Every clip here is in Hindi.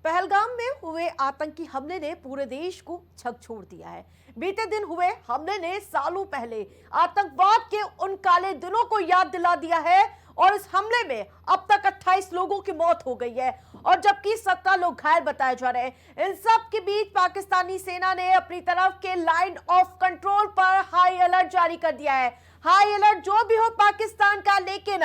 पहलगाम में हुए आतंकी हमले ने पूरे देश को झकझोर दिया है। बीते दिन हुए हमले ने सालों पहले आतंकवाद के उन काले दिनों को याद दिला दिया है और इस हमले में अब तक 28 लोगों की मौत हो गई है और जबकि 17 लोग घायल बताए जा रहे हैं। इन सब के बीच पाकिस्तानी सेना ने अपनी तरफ के लाइन ऑफ कंट्रोल पर हाई अलर्ट जारी कर दिया है। हाई अलर्ट जो भी हो पाकिस्तान का, लेकिन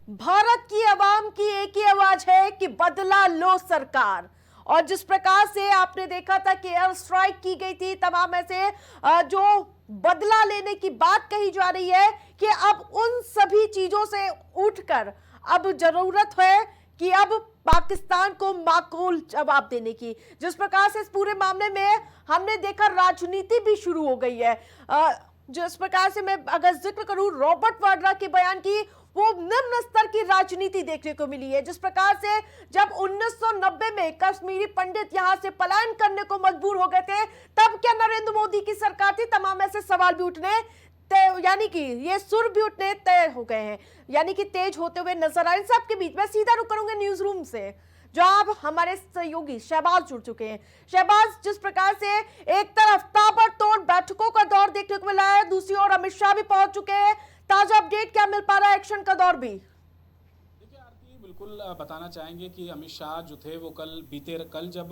भारत की आवाम की एक ही आवाज है कि बदला लो सरकार। और जिस प्रकार से आपने देखा था कि एयर स्ट्राइक की गई थी, तमाम ऐसे जो बदला लेने की बात कही जा रही है कि अब उन सभी चीजों से उठकर अब जरूरत है कि अब पाकिस्तान को माकूल जवाब देने की। जिस प्रकार से इस पूरे मामले में हमने देखा राजनीति भी शुरू हो गई है। जिस प्रकार से मैं अगर जिक्र करूं रॉबर्ट वाड्रा के बयान की, वो निम्न स्तर की राजनीति देखने को मिली है। जिस प्रकार से जब 1990 में कश्मीरी पंडित यहां से पलायन करने को मजबूर हो गए थे, तब क्या नरेंद्र मोदी की सरकार थी? तमाम ऐसे सवाल भी उठने यानी कि ये सुर भी उठने तय हो गए हैं, यानी कि तेज होते हुए नजर आए। इन सबके बीच में सीधा रुक करूंगा न्यूज रूम से, जहां अब हमारे सहयोगी शहबाज जुड़ चुके हैं। शहबाज, जिस प्रकार से एक तरफ ताबड़तोड़ बैठकों का दौर देखने को मिला है, दूसरी ओर अमित शाह भी पहुंच चुके हैं, ताजा अपडेट क्या मिल पा रहा है? एक्शन का दौर भी बिल्कुल बताना चाहेंगे कि अमित शाह जो थे वो कल जब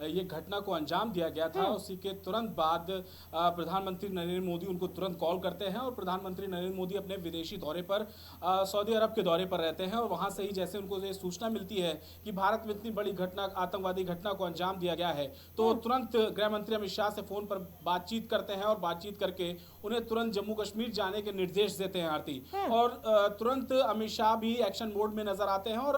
ये घटना को अंजाम दिया गया था, उसी के तुरंत बाद प्रधानमंत्री नरेंद्र मोदी उनको तुरंत कॉल करते हैं और प्रधानमंत्री नरेंद्र मोदी अपने विदेशी दौरे पर सऊदी अरब के दौरे पर रहते हैं और वहां से ही जैसे उनको ये सूचना मिलती है कि भारत में इतनी बड़ी घटना, आतंकवादी घटना को अंजाम दिया गया है, तो तुरंत गृह मंत्री अमित शाह से फोन पर बातचीत करते हैं और बातचीत करके उन्हें तुरंत जम्मू कश्मीर जाने के निर्देश देते हैं आरती। और तुरंत अमित शाह भी एक्शन मोड में नजर आते हैं और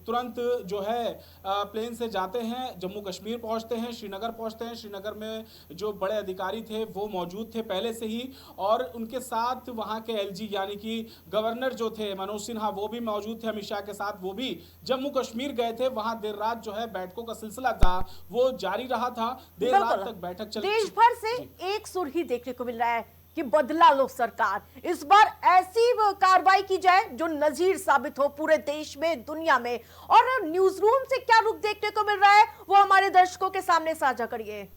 तुरंत जो है प्लेन से जाते हैं, जम्मू कश्मीर पहुंचते हैं, श्रीनगर पहुंचते हैं। श्रीनगर में जो बड़े अधिकारी थे वो मौजूद थे पहले से ही और उनके साथ वहां के एलजी यानी कि गवर्नर जो थे मनोज सिन्हा वो भी मौजूद थे अमित शाह के साथ। वो भी जम्मू कश्मीर गए थे, वहां देर रात जो है बैठकों का सिलसिला था वो जारी रहा था, देर रात तक बैठक चली। देश भर से एक सुर ही देखने को मिल रहा है कि बदला लो सरकार। इस बार ऐसी कार्रवाई की जाए जो नजीर साबित हो पूरे देश में, दुनिया में। और न्यूज रूम से क्या रुख देखने को मिल रहा है वो हमारे दर्शकों के सामने साझा करिए।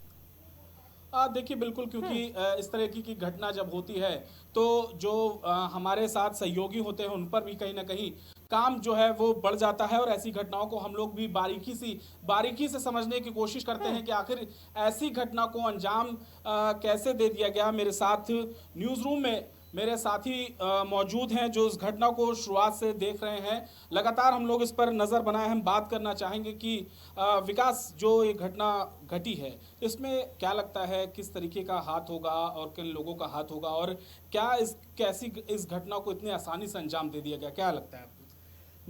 देखिए बिल्कुल, क्योंकि इस तरह की घटना जब होती है तो जो हमारे साथ सहयोगी होते हैं उन पर भी कहीं ना कहीं काम जो है वो बढ़ जाता है और ऐसी घटनाओं को हम लोग भी बारीकी से समझने की कोशिश करते हैं कि आखिर ऐसी घटना को अंजाम कैसे दे दिया गया। मेरे साथ न्यूज़ रूम में मेरे साथी मौजूद हैं जो इस घटना को शुरुआत से देख रहे हैं। लगातार हम लोग इस पर नज़र बनाए, हम बात करना चाहेंगे कि विकास, जो ये घटना घटी है इसमें क्या लगता है किस तरीके का हाथ होगा और किन लोगों का हाथ होगा और क्या इस घटना को इतनी आसानी से अंजाम दे दिया गया, क्या लगता है आपको?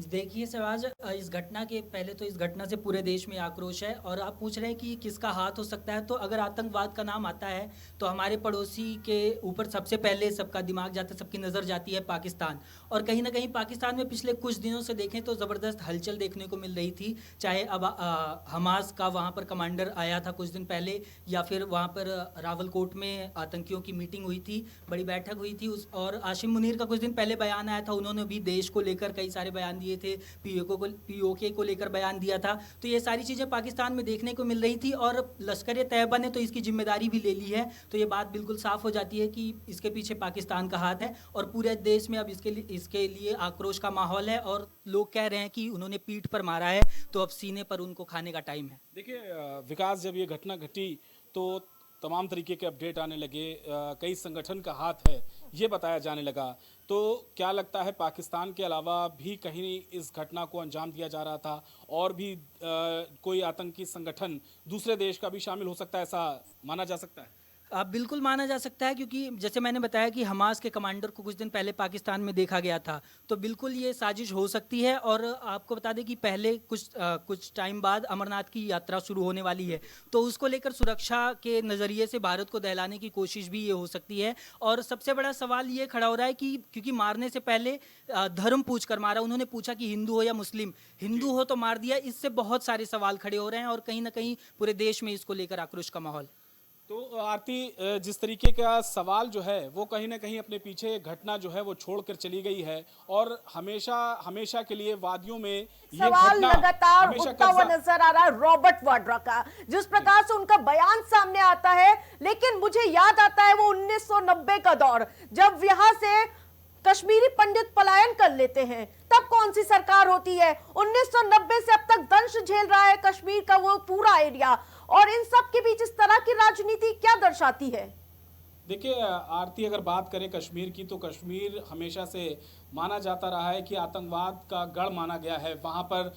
देखिए शहबाज, इस घटना के पहले तो इस घटना से पूरे देश में आक्रोश है और आप पूछ रहे हैं कि किसका हाथ हो सकता है। तो अगर आतंकवाद का नाम आता है तो हमारे पड़ोसी के ऊपर सबसे पहले सबका दिमाग जाता है, सबकी नज़र जाती है पाकिस्तान। और कहीं ना कहीं पाकिस्तान में पिछले कुछ दिनों से देखें तो ज़बरदस्त हलचल देखने को मिल रही थी। चाहे अब हमास का वहाँ पर कमांडर आया था कुछ दिन पहले, या फिर वहाँ पर रावलकोट में आतंकियों की मीटिंग हुई थी, बड़ी बैठक हुई थी। और आशिम मुनीर का कुछ दिन पहले बयान आया था, उन्होंने भी देश को लेकर कई सारे बयान दिए थे, पीओके को लेकर बयान दिया था। तो ये सारी चीज़ें पाकिस्तान में देखने को मिल रही थी और लश्कर तैयबा ने तो इसकी जिम्मेदारी भी ले ली है। तो ये बात बिल्कुल साफ हो जाती है कि इसके पीछे पाकिस्तान का हाथ है और पूरे देश में अब इसके लिए आक्रोश का माहौल है और लोग कह रहे हैं कि उन्होंने पीठ पर मारा है तो अब सीने पर उनको खाने का टाइम है। देखिए विकास, जब ये घटना घटी तो तमाम तरीके के अपडेट आने लगे, कई संगठन का हाथ है ये बताया जाने लगा। तो क्या लगता है पाकिस्तान के अलावा भी कहीं इस घटना को अंजाम दिया जा रहा था और भी कोई आतंकी संगठन दूसरे देश का भी शामिल हो सकता है, ऐसा माना जा सकता है? आप बिल्कुल माना जा सकता है, क्योंकि जैसे मैंने बताया कि हमास के कमांडर को कुछ दिन पहले पाकिस्तान में देखा गया था, तो बिल्कुल ये साजिश हो सकती है। और आपको बता दें कि पहले कुछ टाइम बाद अमरनाथ की यात्रा शुरू होने वाली है, तो उसको लेकर सुरक्षा के नज़रिए से भारत को दहलाने की कोशिश भी ये हो सकती है। और सबसे बड़ा सवाल ये खड़ा हो रहा है कि क्योंकि मारने से पहले धर्म पूछ कर मारा, उन्होंने पूछा कि हिंदू हो या मुस्लिम, हिंदू हो तो मार दिया। इससे बहुत सारे सवाल खड़े हो रहे हैं और कहीं ना कहीं पूरे देश में इसको लेकर आक्रोश का माहौल। तो आरती, जिस तरीके का सवाल जो है वो कहीं ना कहीं अपने पीछे घटना जो है वो छोड़कर चली गई है और हमेशा हमेशा के लिए वादियों में ये सवाल घटना लगातार हमेशा उठता हुआ कब्जा। नजर आ रहा है रॉबर्ट वाड्रा का, जिस प्रकार से उनका बयान सामने आता है। लेकिन मुझे याद आता है वो 1990 का दौर, जब यहां से कश्मीरी पंडित पलायन कर लेते हैं। तब कौन सी सरकार होती है? 1990 से अब तक दंश झेल रहा है कश्मीर का वो पूरा एरिया, और इन सब के बीच इस तरह की राजनीति क्या दर्शाती है? देखिए आरती, अगर बात करें कश्मीर की, तो कश्मीर हमेशा से माना जाता रहा है कि आतंकवाद का गढ़ माना गया है। वहाँ पर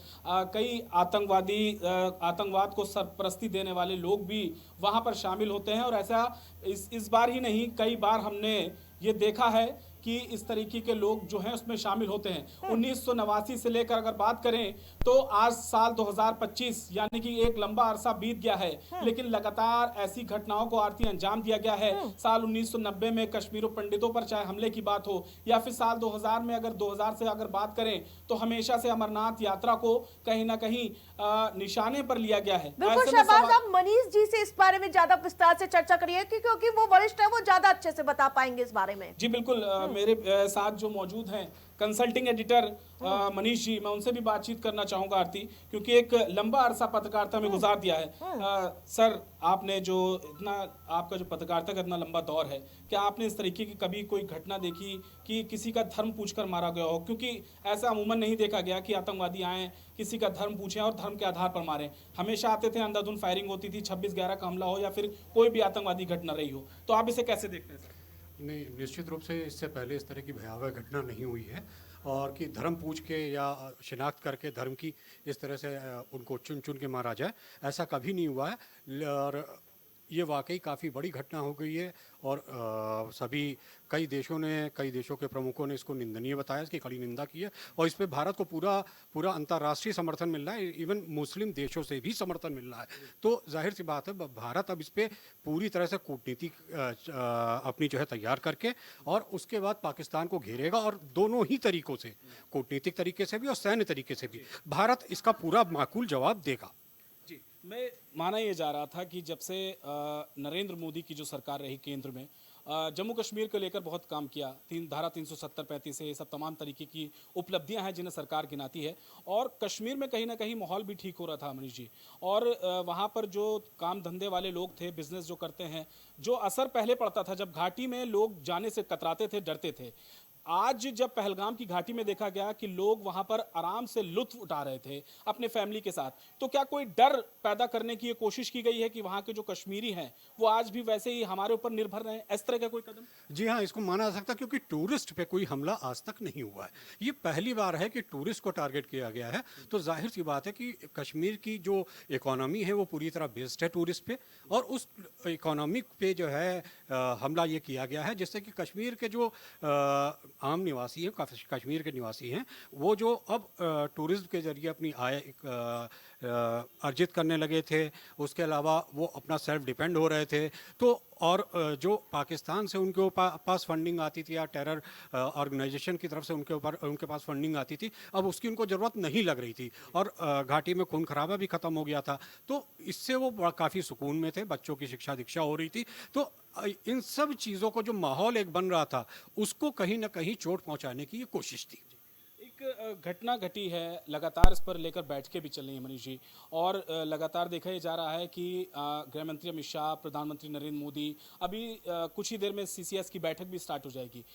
कई आतंकवाद को सरपरस्ती देने वाले लोग भी वहाँ पर शामिल होते हैं। और ऐसा इस बार ही नहीं, कई बार हमने ये देखा है कि इस तरीके के लोग जो हैं उसमें शामिल होते हैं। 1989 से लेकर अगर बात करें तो आज साल 2025, यानी कि एक लंबा अरसा बीत गया है, लेकिन लगातार ऐसी घटनाओं को आरती अंजाम दिया गया है। साल 1990 में कश्मीरों पंडितों पर चाहे हमले की बात हो, या फिर साल 2000 में, अगर 2000 से अगर बात करें तो हमेशा से अमरनाथ यात्रा को कहीं ना कहीं निशाने पर लिया गया है। बिल्कुल ऐसे में शहबाज, आप मनीष जी से इस बारे में ज्यादा विस्तार से चर्चा करिए, क्योंकि वो वरिष्ठ है, वो ज्यादा अच्छे से बता पाएंगे इस बारे में। जी बिल्कुल, मेरे साथ जो मौजूद हैं कंसल्टिंग एडिटर मनीष जी, मैं उनसे भी बातचीत करना चाहूंगा आरती, क्योंकि एक लंबा अरसा पत्रकारिता में गुजार दिया है। सर, आपने जो इतना, आपका जो पत्रकारिता का इतना लंबा दौर है, क्या आपने इस तरीके की कभी कोई घटना देखी कि किसी का धर्म पूछकर मारा गया हो? क्योंकि ऐसा अमूमन नहीं देखा गया कि आतंकवादी आए, किसी का धर्म पूछें और धर्म के आधार पर मारें। हमेशा आते थे, अंधाधुंध फायरिंग होती थी, 26/11 का हमला हो या फिर कोई भी आतंकवादी घटना रही हो। तो आप इसे कैसे देखते हैं सर? नहीं, निश्चित रूप से इससे पहले इस तरह की भयावह घटना नहीं हुई है, और कि धर्म पूछ के या शिनाख्त करके धर्म की इस तरह से उनको चुन चुन के मारा जाए, ऐसा कभी नहीं हुआ है। और ये वाकई काफ़ी बड़ी घटना हो गई है, और कई देशों के प्रमुखों ने इसको निंदनीय बताया, इसकी कड़ी निंदा की है, और इस पे भारत को पूरा अंतर्राष्ट्रीय समर्थन मिल रहा है, इवन मुस्लिम देशों से भी समर्थन मिल रहा है। तो जाहिर सी बात है, भारत अब इस पे पूरी तरह से कूटनीति अपनी जो है तैयार करके, और उसके बाद पाकिस्तान को घेरेगा, और दोनों ही तरीकों से, कूटनीतिक तरीके से भी और सैन्य तरीके से भी, भारत इसका पूरा माकूल जवाब देगा। मैं माना ये जा रहा था कि जब से नरेंद्र मोदी की जो सरकार रही केंद्र में, जम्मू कश्मीर को लेकर बहुत काम किया। धारा 370, 35 से ये सब तमाम तरीके की उपलब्धियां हैं जिन्हें सरकार गिनाती है, और कश्मीर में कहीं ना कहीं माहौल भी ठीक हो रहा था मनीष जी। और वहाँ पर जो काम धंधे वाले लोग थे, बिजनेस जो करते हैं, जो असर पहले पड़ता था, जब घाटी में लोग जाने से कतराते थे, डरते थे, आज जब पहलगाम की घाटी में देखा गया कि लोग वहां पर आराम से लुत्फ उठा रहे थे अपने फैमिली के साथ, तो क्या कोई डर पैदा करने की ये कोशिश की गई है कि वहां के जो कश्मीरी हैं वो आज भी वैसे ही हमारे ऊपर निर्भर रहे? इस तरह का कोई कदम? जी हाँ, इसको माना जा सकता है, क्योंकि टूरिस्ट पे कोई हमला आज तक नहीं हुआ है। ये पहली बार है कि टूरिस्ट को टारगेट किया गया है। तो जाहिर सी बात है कि कश्मीर की जो इकोनॉमी है वो पूरी तरह बेस्ड है टूरिस्ट पे, और उस इकोनॉमी पे जो है हमला ये किया गया है, जिससे कि कश्मीर के जो आम निवासी हैं, कश्मीर के निवासी हैं, वो जो अब टूरिज्म के जरिए अपनी आय अर्जित करने लगे थे, उसके अलावा वो अपना सेल्फ डिपेंड हो रहे थे। तो और जो पाकिस्तान से उनके पास फंडिंग आती थी, या टेरर ऑर्गेनाइजेशन की तरफ से उनके पास फंडिंग आती थी, अब उसकी उनको ज़रूरत नहीं लग रही थी, और घाटी में खून खराबा भी ख़त्म हो गया था। तो इससे वो काफ़ी सुकून में थे, बच्चों की शिक्षा दीक्षा हो रही थी। तो इन सब चीज़ों को जो माहौल एक बन रहा था, उसको कहीं ना कहीं चोट पहुंचाने की ये कोशिश थी। एक घटना घटी है, लगातार इस पर लेकर बैठकें भी चल रही हैं मनीष जी, और लगातार देखा जा रहा है कि गृह मंत्री अमित शाह, प्रधानमंत्री नरेंद्र मोदी, अभी कुछ ही देर में CCS की बैठक भी स्टार्ट हो जाएगी।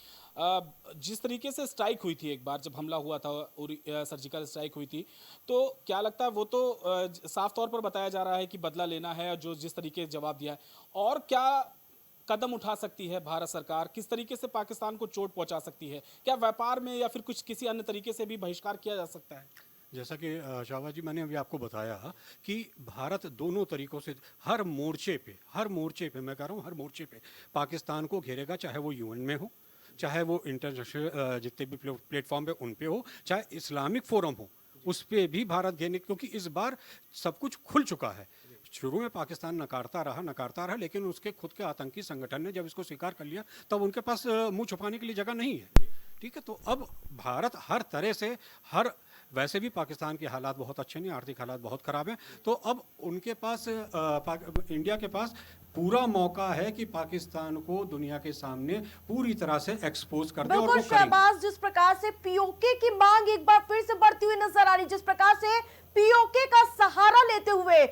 जिस तरीके से स्ट्राइक हुई थी एक बार जब हमला हुआ था, सर्जिकल स्ट्राइक हुई थी, तो क्या लगता है, वो तो साफ तौर पर बताया जा रहा है कि बदला लेना है, जो जिस तरीके से जवाब दिया है, और क्या कदम उठा सकती है भारत सरकार? किस तरीके से पाकिस्तान को चोट पहुंचा सकती है? क्या व्यापार में या फिर कुछ किसी अन्य तरीके से भी बहिष्कार किया जा सकता है? जैसा कि शाहबाज जी, मैंने अभी आपको बताया कि भारत दोनों तरीकों से हर मोर्चे पे मैं कह रहा हूँ, हर मोर्चे पे पाकिस्तान को घेरेगा, चाहे वो UN में हो, चाहे वो इंटरनेशनल जितने भी प्लेटफॉर्म पे उन पे हो, चाहे इस्लामिक फोरम हो, उस पर भी भारत घेरने, क्योंकि इस बार सब कुछ खुल चुका है। शुरू में पाकिस्तान नकारता रहा, लेकिन उसके खुद के आतंकी संगठन ने जब इसको स्वीकार कर लिया, तब उनके पास मुंह छुपाने के लिए जगह नहीं है। ठीक है, तो अब भारत हर तरह से, हर वैसे भी पाकिस्तान के हालात बहुत अच्छे नहीं, आर्थिक हालात बहुत ख़राब हैं। तो अब उनके पास इंडिया के पास पूरा मौका है कि पाकिस्तान को दुनिया के सामने पूरी तरह से एक्सपोज कर दे, और बिल्कुल वो करेंगे। शहबाज, जिस प्रकार से पीओके की मांग एक बार फिर से बढ़ती हुई नजर आ रही, जिस प्रकार से पीओके का सहारा लेते हुए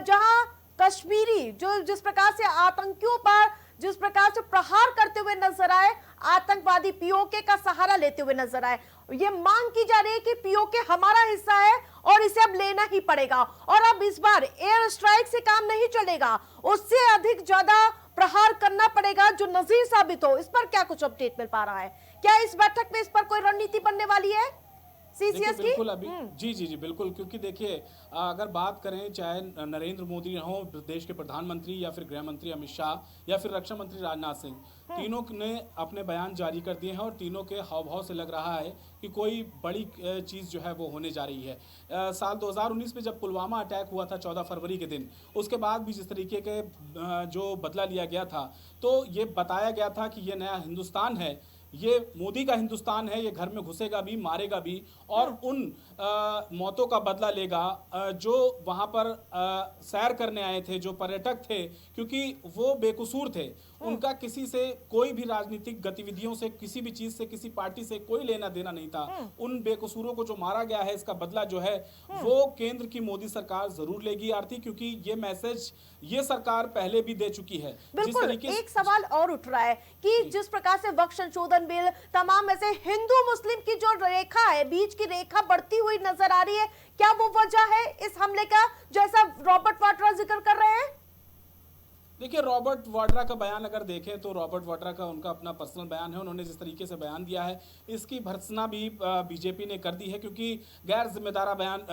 जहां कश्मीरी जो जिस प्रकार से आतंकियों पर जिस प्रकार से प्रहार करते हुए नजर आए, आतंकवादी पीओके का सहारा लेते हुए नजर आए, ये मांग की जा रही है कि पीओके हमारा हिस्सा है और इसे अब लेना ही पड़ेगा, और अब इस बार एयर स्ट्राइक से काम नहीं चलेगा, उससे अधिक ज्यादा प्रहार करना पड़ेगा जो नजीर साबित हो। इस पर क्या कुछ अपडेट मिल पा रहा है? क्या इस बैठक में इस पर कोई रणनीति बनने वाली है सीसीएस की? बिल्कुल अभी जी बिल्कुल, क्योंकि देखिए अगर बात करें चाहे नरेंद्र मोदी हो, देश के प्रधानमंत्री, या फिर गृह मंत्री अमित शाह, या फिर रक्षा मंत्री राजनाथ सिंह, तीनों ने अपने बयान जारी कर दिए हैं और तीनों के हाव भाव से लग रहा है कि कोई बड़ी चीज़ जो है वो होने जा रही है। साल 2019 में जब पुलवामा अटैक हुआ था 14 फरवरी के दिन, उसके बाद भी जिस तरीके के जो बदला लिया गया था, तो ये बताया गया था कि ये नया हिंदुस्तान है, ये मोदी का हिंदुस्तान है, ये घर में घुसेगा भी, मारेगा भी, और उन मौतों का बदला लेगा जो वहाँ पर सैर करने आए थे, जो पर्यटक थे, क्योंकि वो बेकसूर थे, उनका किसी से कोई भी राजनीतिक गतिविधियों से, किसी भी चीज से, किसी पार्टी से कोई लेना देना नहीं था। उन बेकसूरों को जो मारा गया है, इसका बदला जो है वो केंद्र की मोदी सरकार जरूर लेगी आरती, क्योंकि ये मैसेज ये सरकार पहले भी दे चुकी है। बिल्कुल, एक सवाल और उठ रहा है कि जिस प्रकार से वक्फ संशोधन बिल, तमाम ऐसे हिंदू मुस्लिम की जो रेखा है, बीच की रेखा बढ़ती हुई नजर आ रही है, क्या वो वजह है इस हमले का, जैसा रॉबर्ट वाड्रा जिक्र कर रहे हैं? देखिए, रॉबर्ट वाड्रा का बयान अगर देखें तो रॉबर्ट वाड्रा का उनका अपना पर्सनल बयान है, उन्होंने जिस तरीके से बयान दिया है, इसकी भर्त्सना भी बीजेपी ने कर दी है, क्योंकि गैर जिम्मेदारा बयान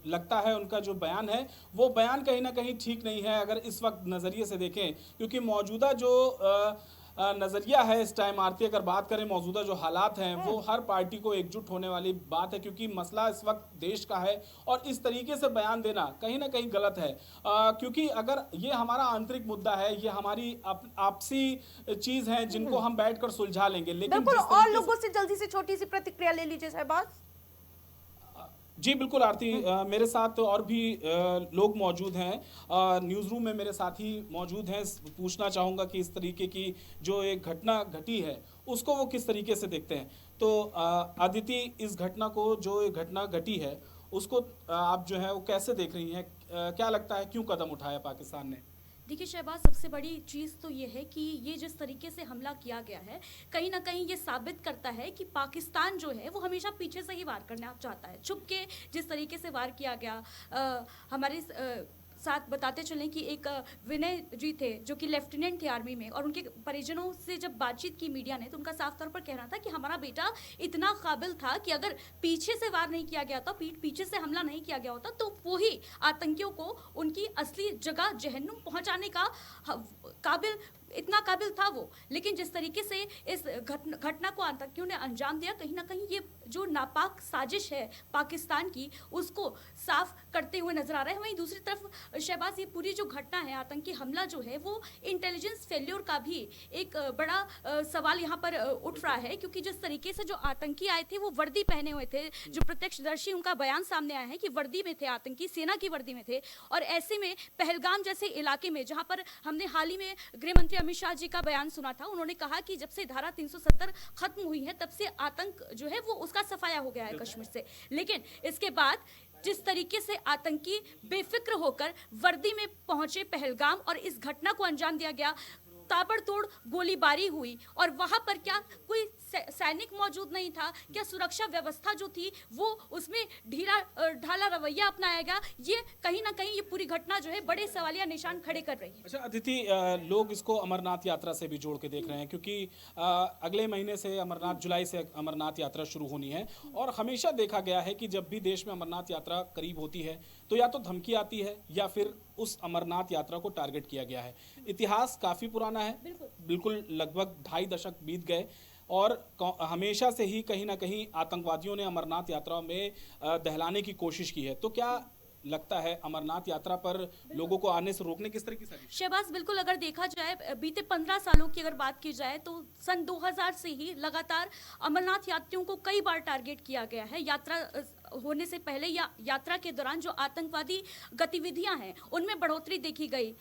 लगता है उनका जो बयान है, वो बयान कहीं ना कहीं ठीक नहीं है अगर इस वक्त नज़रिए से देखें, क्योंकि मौजूदा जो नज़रिया है इस टाइम आरती, अगर बात करें मौजूदा जो हालात हैं, वो हर पार्टी को एकजुट होने वाली बात है, क्योंकि मसला इस वक्त देश का है, और इस तरीके से बयान देना कहीं ना कहीं गलत है, क्योंकि अगर ये हमारा आंतरिक मुद्दा है, ये हमारी आपसी चीज़ है जिनको हम बैठकर सुलझा लेंगे। लेकिन बिल्कुल, और लोगों से जल्दी से छोटी सी प्रतिक्रिया ले लीजिए शहबाज। जी बिल्कुल आरती, मेरे साथ और भी लोग मौजूद हैं, न्यूज़ रूम में मेरे साथी मौजूद हैं। पूछना चाहूँगा कि इस तरीके की जो एक घटना घटी है उसको वो किस तरीके से देखते हैं। तो अदिति, इस घटना को, जो एक घटना घटी है उसको आप जो है वो कैसे देख रही हैं? क्या लगता है क्यों कदम उठाया पाकिस्तान ने? देखिए शहबाज, सबसे बड़ी चीज़ तो ये है कि ये जिस तरीके से हमला किया गया है, कहीं ना कहीं ये साबित करता है कि पाकिस्तान जो है वो हमेशा पीछे से ही वार करना चाहता है। छुप के जिस तरीके से वार किया गया, हमारे साथ बताते चलें कि एक विनय जी थे जो कि लेफ्टिनेंट थे आर्मी में, और उनके परिजनों से जब बातचीत की मीडिया ने, तो उनका साफ तौर पर कहना था कि हमारा बेटा इतना काबिल था कि अगर पीछे से वार नहीं किया गया था, पीछे से हमला नहीं किया गया होता, तो वही आतंकियों को उनकी असली जगह जहन्नुम पहुंचाने का इतना काबिल था वो। लेकिन जिस तरीके से इस घटना को आतंकियों ने अंजाम दिया, कहीं ना कहीं ये जो नापाक साजिश है पाकिस्तान की, उसको साफ करते हुए नजर आ रहा है। वहीं दूसरी तरफ शहबाज, ये पूरी जो घटना है, आतंकी हमला जो है, वो इंटेलिजेंस फेल्योर का भी एक बड़ा सवाल यहाँ पर उठ रहा है, क्योंकि जिस तरीके से जो आतंकी आए थे वो वर्दी पहने हुए थे, जो प्रत्यक्षदर्शी उनका बयान सामने आया है कि वर्दी में थे आतंकी, सेना की वर्दी में थे, और ऐसे में पहलगाम जैसे इलाके में, जहाँ पर हमने हाल ही में गृह मंत्री अमित शाह जी का बयान सुना था, उन्होंने कहा कि जब से धारा 370 खत्म हुई है, तब से आतंक जो है वो उसका सफाया हो गया है कश्मीर से। लेकिन इसके बाद जिस तरीके से आतंकी बेफिक्र होकर वर्दी में पहुंचे पहलगाम, और इस घटना को अंजाम दिया गया, ताबड़तोड़ गोलीबारी हुई, और वहां पर क्या कोई सैनिक मौजूद नहीं था? क्या सुरक्षा व्यवस्था जो थी वो उसमें ढाला रवैया अपनाया गया? ये कहीं ना कहीं ये पूरी घटना जो है बड़े सवालिया निशान खड़े कर रही है। अच्छा अदिति, लोग इसको अमरनाथ यात्रा से भी जोड़ के देख रहे हैं, क्योंकि अगले महीने से जुलाई से अमरनाथ यात्रा शुरू होनी है, और हमेशा देखा गया है कि जब भी देश में अमरनाथ यात्रा करीब होती है तो या तो धमकी आती है या फिर उस अमरनाथ यात्रा को टारगेट किया गया है। इतिहास काफ़ी पुराना है, बिल्कुल लगभग 2.5 दशक बीत गए, और हमेशा से ही कहीं ना कहीं आतंकवादियों ने अमरनाथ यात्रा में दहलाने की कोशिश की है। तो क्या लगता है अमरनाथ यात्रा पर लोगों को आने से रोकने किस तरह की साजिश? शहबाज, बिल्कुल, अगर देखा जाए बीते 15 सालों की अगर बात की जाए तो सन 2000 से ही लगातार अमरनाथ यात्रियों को कई बार टारगेट किया गया है। यात्रा होने से पहले या यात्रा के दौरान जो आतंकवादी गतिविधियां हैं उनमें बढ़ोतरी देखी गई।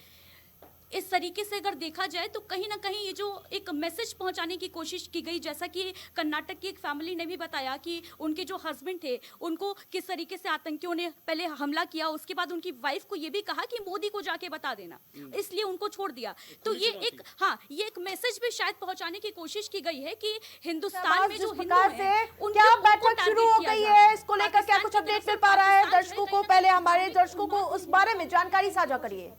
इस तरीके से अगर देखा जाए तो कहीं ना कहीं ये जो एक मैसेज पहुंचाने की कोशिश की गई, जैसा कि कर्नाटक की एक फैमिली ने भी बताया कि उनके जो हस्बैंड थे उनको किस तरीके से आतंकियों ने पहले हमला किया, उसके बाद उनकी वाइफ को ये भी कहा कि मोदी को जाके बता देना, इसलिए उनको छोड़ दिया। तो ये एक मैसेज भी शायद पहुंचाने की कोशिश की गई है कि हिंदुस्तान में जो हिंदू हैं क्या बैठक शुरू हो गई है, इसको लेकर क्या कुछ अपडेट मिल पा रहा है दर्शकों को? पहले हमारे दर्शकों को उस बारे में जानकारी साझा करिए।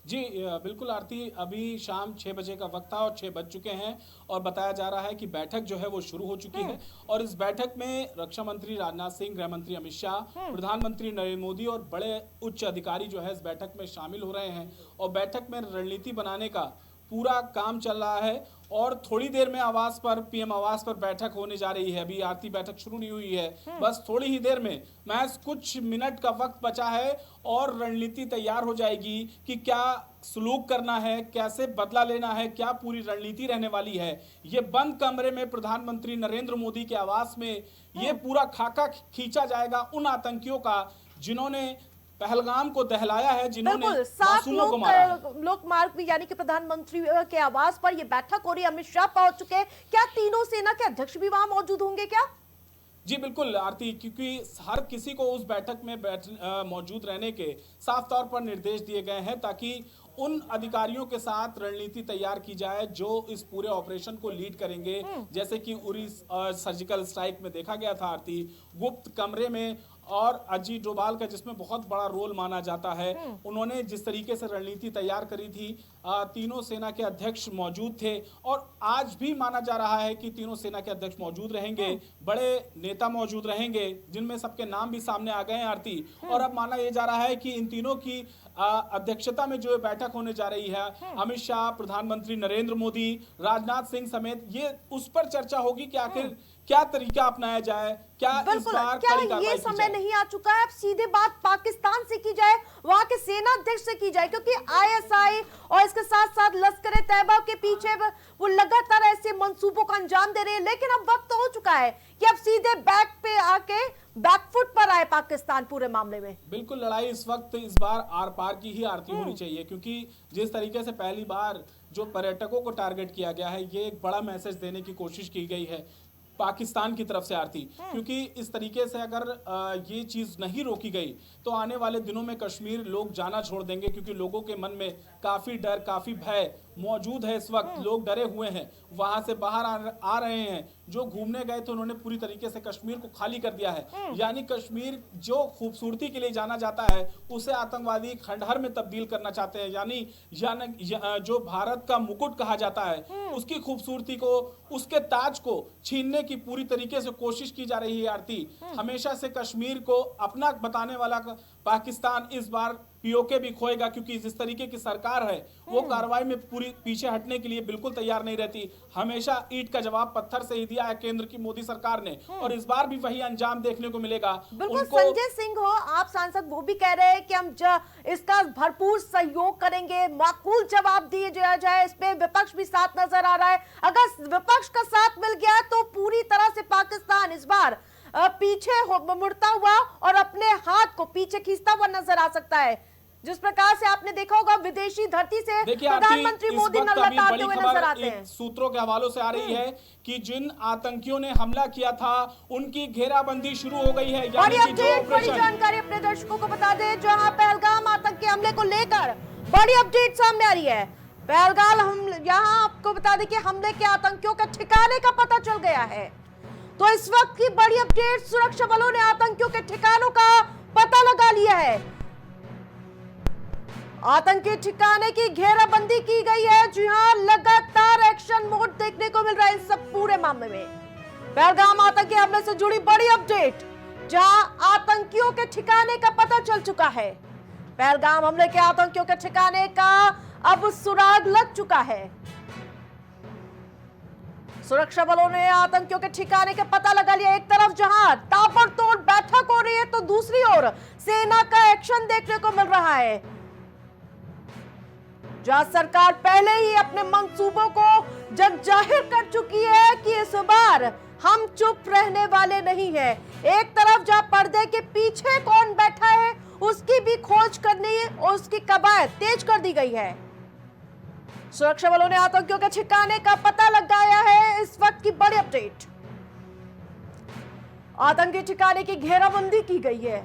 जी बिल्कुल आरती, अभी शाम 6 बजे का वक्त था और 6 बज चुके हैं और बताया जा रहा है कि बैठक जो है वो शुरू हो चुकी है। और इस बैठक में रक्षा मंत्री राजनाथ सिंह, गृह मंत्री अमित शाह, प्रधानमंत्री नरेंद्र मोदी और बड़े उच्च अधिकारी जो है इस बैठक में शामिल हो रहे हैं। और बैठक में रणनीति बनाने का पूरा काम चल रहा है और थोड़ी देर में आवास पर, पीएम आवास पर बैठक होने जा रही है। अभी आरती बैठक शुरू नहीं हुई है, बस थोड़ी ही देर में, महज कुछ मिनट का वक्त बचा है और रणनीति तैयार हो जाएगी कि क्या सलूक करना है, कैसे बदला लेना है, क्या पूरी रणनीति रहने वाली है। ये बंद कमरे में प्रधानमंत्री नरेंद्र मोदी के आवास में ये पूरा खाका खींचा जाएगा उन आतंकियों का जिन्होंने पहलगाम को दहलाया है, जिन्होंने मासूमों को मारा है। लोक मार्ग भी, यानी कि प्रधानमंत्री के आवास पर ये बैठक हो रही है, अमित शाह पहुंच चुके हैं। क्या तीनों सेना के अध्यक्ष भी वहां मौजूद होंगे क्या? जी बिल्कुल आरती, क्योंकि हर किसी को उस बैठक में मौजूद रहने के साफ तौर पर निर्देश दिए गए हैं ताकि उन अधिकारियों के साथ रणनीति तैयार की जाए जो इस पूरे ऑपरेशन को लीड करेंगे। जैसे कि उरी सर्जिकल स्ट्राइक में देखा गया था आरती, गुप्त कमरे में, और अजीत डोभाल का जिसमें बहुत बड़ा रोल माना जाता है, उन्होंने जिस तरीके से रणनीति तैयार करी थी, तीनों सेना के अध्यक्ष मौजूद थे और आज भी माना जा रहा है कि तीनों सेना के अध्यक्ष मौजूद रहेंगे, बड़े नेता मौजूद रहेंगे जिनमें सबके नाम भी सामने आ गए हैं आरती। और अब माना यह जा रहा है कि इन तीनों की अध्यक्षता में जो बैठक होने जा रही है, अमित शाह, प्रधानमंत्री नरेंद्र मोदी, राजनाथ सिंह समेत, ये उस पर चर्चा होगी कि आखिर क्या तरीका अपनाया जाए, क्या इस बार क्या ये समय नहीं आ चुका है अब सीधे बात पाकिस्तान से की जाए, वहां के सेना अध्यक्ष से की जाए? क्योंकि आईएसआई और इसके साथ साथ लश्कर तैयबा के पीछे वो लगातार ऐसे मंसूबों का अंजाम दे रहे हैं, लेकिन अब वक्त हो चुका है कि अब सीधे बैक पे आके बैकफुट पर आए पाकिस्तान पूरे मामले में। बिल्कुल, लड़ाई इस वक्त इस बार आर पार की ही आरती होनी चाहिए, क्योंकि जिस तरीके से पहली बार जो पर्यटकों को टारगेट किया गया है, ये एक बड़ा मैसेज देने की कोशिश की गई है पाकिस्तान की तरफ से आरती। क्योंकि इस तरीके से अगर ये चीज नहीं रोकी गई तो आने वाले दिनों में कश्मीर लोग जाना छोड़ देंगे, क्योंकि लोगों के मन में काफी डर, काफी भय मौजूद है। इस वक्त लोग डरे हुए हैं, वहां से बाहर आ रहे हैं। जो घूमने गए थे उन्होंने पूरी तरीके से कश्मीर को खाली कर दिया है। यानी कश्मीर जो खूबसूरती के लिए जाना जाता है उसे आतंकवादी खंडहर में तब्दील करना चाहते हैं। यानी जो भारत का मुकुट कहा जाता है उसकी खूबसूरती को, उसके ताज को छीनने की पूरी तरीके से कोशिश की जा रही है आरती। हमेशा से कश्मीर को अपना बताने वाला पाकिस्तान इस बार पीओके भी खोएगा, क्योंकि जिस तरीके की सरकार है वो कार्रवाई में पूरी पीछे हटने के लिए बिल्कुल तैयार नहीं रहती। हमेशा ईंट का जवाब पत्थर से ही दिया है केंद्र की मोदी सरकार ने, और इस बार भी वही अंजाम देखने को मिलेगा। बिल्कुल, संजय सिंह हो आप सांसद, वो भी कह रहे हैं कि हम इसका भरपूर सहयोग करेंगे, माकूल जवाब दिए जाए। इस पे विपक्ष भी साथ नजर आ रहा है। अगर विपक्ष का साथ मिल गया तो पूरी तरह से पाकिस्तान इस बार पीछे मुड़ता हुआ और अपने हाथ को पीछे खींचता हुआ नजर आ सकता है। जिस प्रकार से आपने देखा होगा विदेशी धरती से प्रधानमंत्री मोदी लगातार हुए नजर आते हैं। सूत्रों के हवालों से आ रही है कि जिन आतंकियों ने हमला किया था उनकी घेराबंदी शुरू हो गई है। बड़ी अपडेट, बड़ी जानकारी अपने दर्शकों को बता दें, जहां पहलगाम आतंकी हमले को लेकर बड़ी अपडेट सामने आ रही है। पहलगाम हम यहाँ आपको बता दें कि हमले के आतंकियों के ठिकाने का पता चल गया है। तो इस वक्त की बड़ी अपडेट, सुरक्षा बलों ने आतंकियों के ठिकानों का पता लगा लिया है। आतंकी ठिकाने की घेराबंदी की गई है। जी हां, लगातार एक्शन मोड देखने को मिल रहा है इस सब पूरे मामले में। पहलगाम आतंकी हमले से जुड़ी बड़ी अपडेट, जहां आतंकियों के ठिकाने का पता चल चुका है। पहलगाम हमले के आतंकियों के ठिकाने का अब सुराग लग चुका है। सुरक्षा बलों ने आतंकियों के ठिकाने का पता लगा लिया। एक तरफ जहां ताबड़तोड़ बैठक हो रही है तो दूसरी ओर सेना का एक्शन देखने को मिल रहा है, जहां सरकार पहले ही अपने मंसूबों को जग जाहिर कर चुकी है कि इस बार हम चुप रहने वाले नहीं हैं। एक तरफ जहां पर्दे के पीछे कौन बैठा है उसकी भी खोज करनी और उसकी कवायद तेज कर दी गई है। सुरक्षा बलों ने आतंकियों के ठिकाने का पता लगाया है। इस वक्त की बड़ी अपडेट, आतंकी ठिकाने की घेराबंदी की गई है।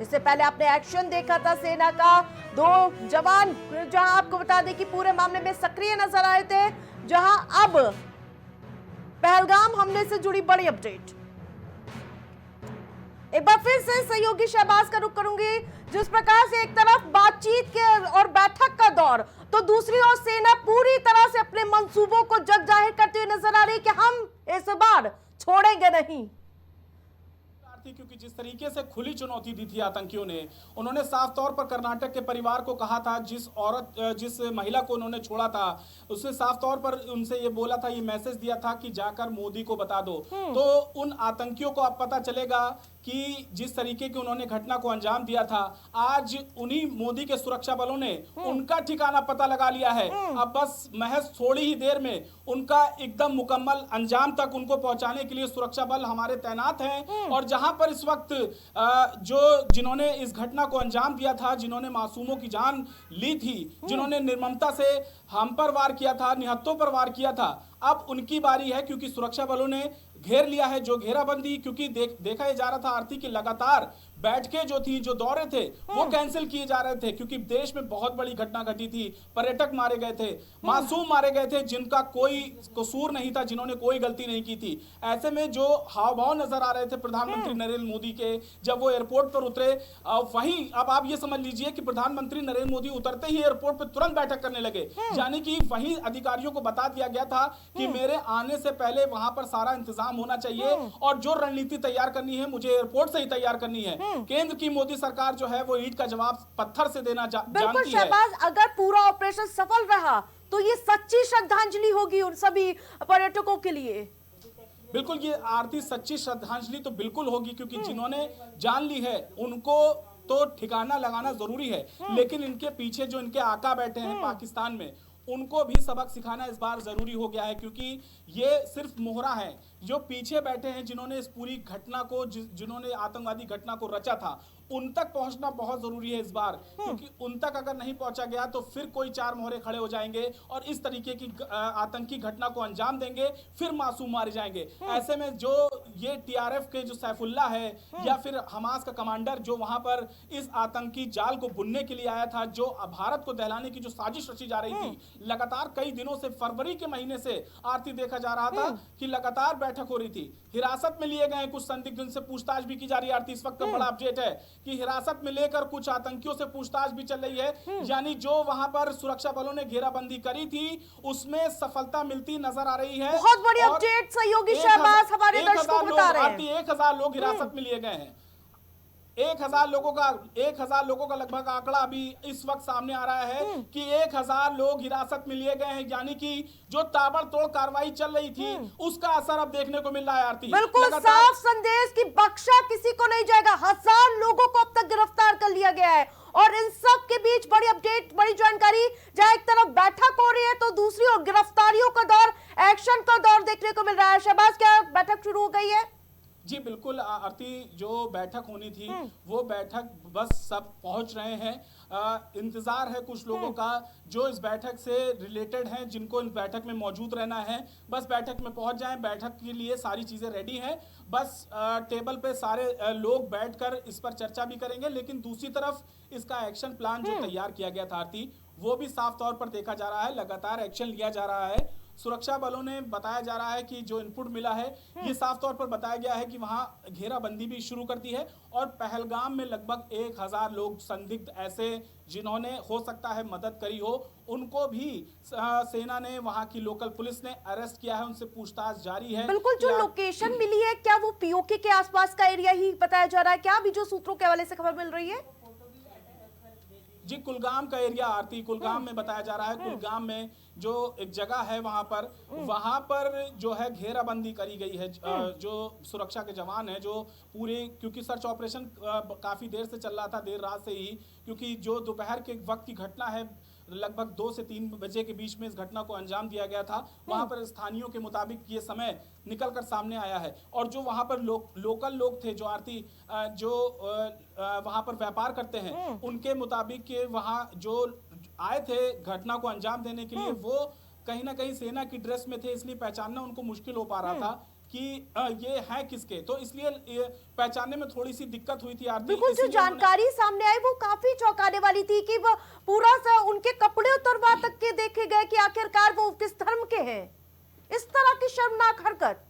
इससे पहले आपने एक्शन देखा था सेना का, 2 जवान जहां आपको बता दें कि पूरे मामले में सक्रिय नजर आए थे। जहां अब पहलगाम हमले से जुड़ी बड़ी अपडेट, एक बार फिर से सहयोगी शहबाज का रुख करूंगी। जिस प्रकार से एक तरफ बातचीत के और बैठक का दौर, तो दूसरी ओर सेना पूरी तरह से अपने मंसूबों को जग जाहिर करते हुए नजर आ रही है कि हम इस बार छोड़ेंगे नहीं। क्योंकि जिस तरीके से खुली चुनौती दी थी आतंकियों ने, उन्होंने साफ तौर पर कर्नाटक के परिवार को कहा था, जिस महिला को उन्होंने छोड़ा था उसने साफ तौर पर उनसे ये बोला था, ये मैसेज दिया था कि जाकर मोदी को बता दो। तो उन आतंकियों को अब पता चलेगा कि जिस तरीके की उन्होंने घटना को अंजाम दिया था, आज उन्हीं मोदी के सुरक्षा बलों ने उनका ठिकाना पता लगा लिया है। अब बस महज थोड़ी ही देर में उनका एकदम मुकम्मल अंजाम तक उनको पहुंचाने के लिए सुरक्षा बल हमारे तैनात हैं। और जहां पर इस वक्त जिन्होंने इस घटना को अंजाम दिया था, जिन्होंने मासूमों की जान ली थी, जिन्होंने निर्ममता से हम पर वार किया था, निहत्तों पर वार किया था, अब उनकी बारी है। क्योंकि सुरक्षा बलों ने घेर लिया है, जो घेराबंदी, क्योंकि देखा जा रहा था आरती की लगातार बैठकें जो थी, जो दौरे थे वो कैंसिल किए जा रहे थे, क्योंकि देश में बहुत बड़ी घटना घटी थी। पर्यटक मारे गए थे, मासूम मारे गए थे, जिनका कोई कसूर नहीं था, जिन्होंने कोई गलती नहीं की थी। ऐसे में जो हाव भाव नजर आ रहे थे प्रधानमंत्री नरेंद्र मोदी के जब वो एयरपोर्ट पर उतरे, वहीं अब आप ये समझ लीजिए कि प्रधानमंत्री नरेंद्र मोदी उतरते ही एयरपोर्ट पर तुरंत बैठक करने लगे। यानी कि वहीं अधिकारियों को बता दिया गया था कि मेरे आने से पहले वहां पर सारा इंतजाम होना चाहिए और जो रणनीति तैयार करनी है मुझे एयरपोर्ट से ही तैयार करनी है। केंद्र की मोदी सरकार जो है वो ईंट का जवाब पत्थर से देना बिल्कुल जानती है। शहबाज, अगर पूरा ऑपरेशन सफल रहा तो ये सच्ची श्रद्धांजलि होगी उन सभी पर्यटकों के लिए। बिल्कुल, ये आरती सच्ची श्रद्धांजलि तो बिल्कुल होगी, क्योंकि जिन्होंने जान ली है उनको तो ठिकाना लगाना जरूरी है, लेकिन इनके पीछे जो इनके आका बैठे हैं पाकिस्तान में, उनको भी सबक सिखाना इस बार जरूरी हो गया है। क्योंकि ये सिर्फ मोहरा है, जो पीछे बैठे हैं, जिन्होंने इस पूरी घटना को, जिन्होंने आतंकवादी घटना को रचा था, उन तक पहुंचना बहुत जरूरी है इस बार। क्योंकि उन तक अगर नहीं पहुंचा गया तो फिर कोई चार मोहरे खड़े हो जाएंगे और इस तरीके की आतंकी घटना को अंजाम देंगे, फिर मासूम मारे जाएंगे। ऐसे में जो ये टीआरएफ के जो सैफुल्ला है या फिर हमास का कमांडर जो वहां पर इस आतंकी जाल को बुनने के लिए आया था, जो भारत को दहलाने की जो साजिश रची जा रही थी, लगातार कई दिनों से, फरवरी के महीने से आरती देखा जा रहा था कि लगातार बैठक हो रही थी। हिरासत में लिए गए कुछ संदिग्ध, जिनसे पूछताछ भी की जा रही है। आरती इस वक्त का बड़ा अपडेट है कि हिरासत में लेकर कुछ आतंकियों से पूछताछ भी चल रही है। यानी जो वहां पर सुरक्षा बलों ने घेराबंदी करी थी उसमें सफलता मिलती नजर आ रही है। बहुत बड़ी अपडेट सहयोगी शहबाज हमारे दर्शकों को बता रहे हैं। 1000 लोग हिरासत में लिए गए हैं। 1000 लोगों का लगभग आंकड़ा अभी इस वक्त सामने आ रहा है कि 1000 लोग हिरासत में लिए गए हैं। यानी कि जो ताबड़तोड़ कार्रवाई चल रही थी उसका असर अब देखने को मिल रहा है। आरती बिल्कुल साफ संदेश कि बख्शा किसी को नहीं जाएगा। 1000 लोगों को अब तक गिरफ्तार कर लिया गया है और इन सब के बीच बड़ी अपडेट, बड़ी जानकारी, जहां एक तरफ बैठक हो रही है तो दूसरी ओर गिरफ्तारियों का दौर, एक्शन का दौर देखने को मिल रहा है। शहबाज, क्या बैठक शुरू हो गई है? जी बिल्कुल आरती, जो बैठक होनी थी वो बैठक बस सब पहुंच रहे हैं। इंतजार है कुछ लोगों का जो इस बैठक से रिलेटेड हैं, जिनको इस बैठक में मौजूद रहना है, बस बैठक में पहुंच जाएं। बैठक के लिए सारी चीजें रेडी हैं, बस टेबल पे सारे लोग बैठकर इस पर चर्चा भी करेंगे। लेकिन दूसरी तरफ इसका एक्शन प्लान जो तैयार किया गया था आरती, वो भी साफ तौर पर देखा जा रहा है। लगातार एक्शन लिया जा रहा है। सुरक्षा बलों ने बताया जा रहा है कि जो इनपुट मिला है ये साफ तौर पर बताया गया है कि वहां घेराबंदी भी शुरू कर दी है और पहलगाम में लगभग 1000 लोग संदिग्ध ऐसे जिन्होंने हो सकता है मदद करी हो, उनको भी सेना ने, वहां की लोकल पुलिस ने अरेस्ट किया है, उनसे पूछताछ जारी है। बिल्कुल, जो लोकेशन मिली है क्या वो पीओके के आसपास का एरिया ही बताया जा रहा है? क्या अभी जो सूत्रों के हवाले से खबर मिल रही है? जी, कुलगाम का एरिया आरती, कुलगाम में बताया जा रहा है। कुलगाम में जो एक जगह है वहां पर जो है घेराबंदी करी गई है। जो सुरक्षा के जवान हैं, जो पूरे, क्योंकि सर्च ऑपरेशन काफी देर से चल रहा था, देर रात से ही, क्योंकि जो दोपहर के वक्त की घटना है लगभग 2 से 3 बजे के बीच में इस घटना को अंजाम दिया गया था। वहां पर स्थानियों के मुताबिक ये समय निकल कर सामने आया है और जो वहां पर लोकल लोग थे, जो आरती जो वहां पर व्यापार करते हैं, उनके मुताबिक कि वहां जो आए थे घटना को अंजाम देने के लिए, वो कहीं ना कहीं सेना की ड्रेस में थे, इसलिए पहचानना उनको मुश्किल हो पा रहा था कि ये है किसके, तो इसलिए पहचानने में थोड़ी सी दिक्कत हुई थी आरती। बिल्कुल, जो जानकारी सामने आई वो काफी चौंकाने वाली थी कि वो पूरा सा उनके कपड़े उतरवा तक के देखे गए कि आखिरकार वो किस धर्म के हैं। इस तरह की शर्मनाक हरकत।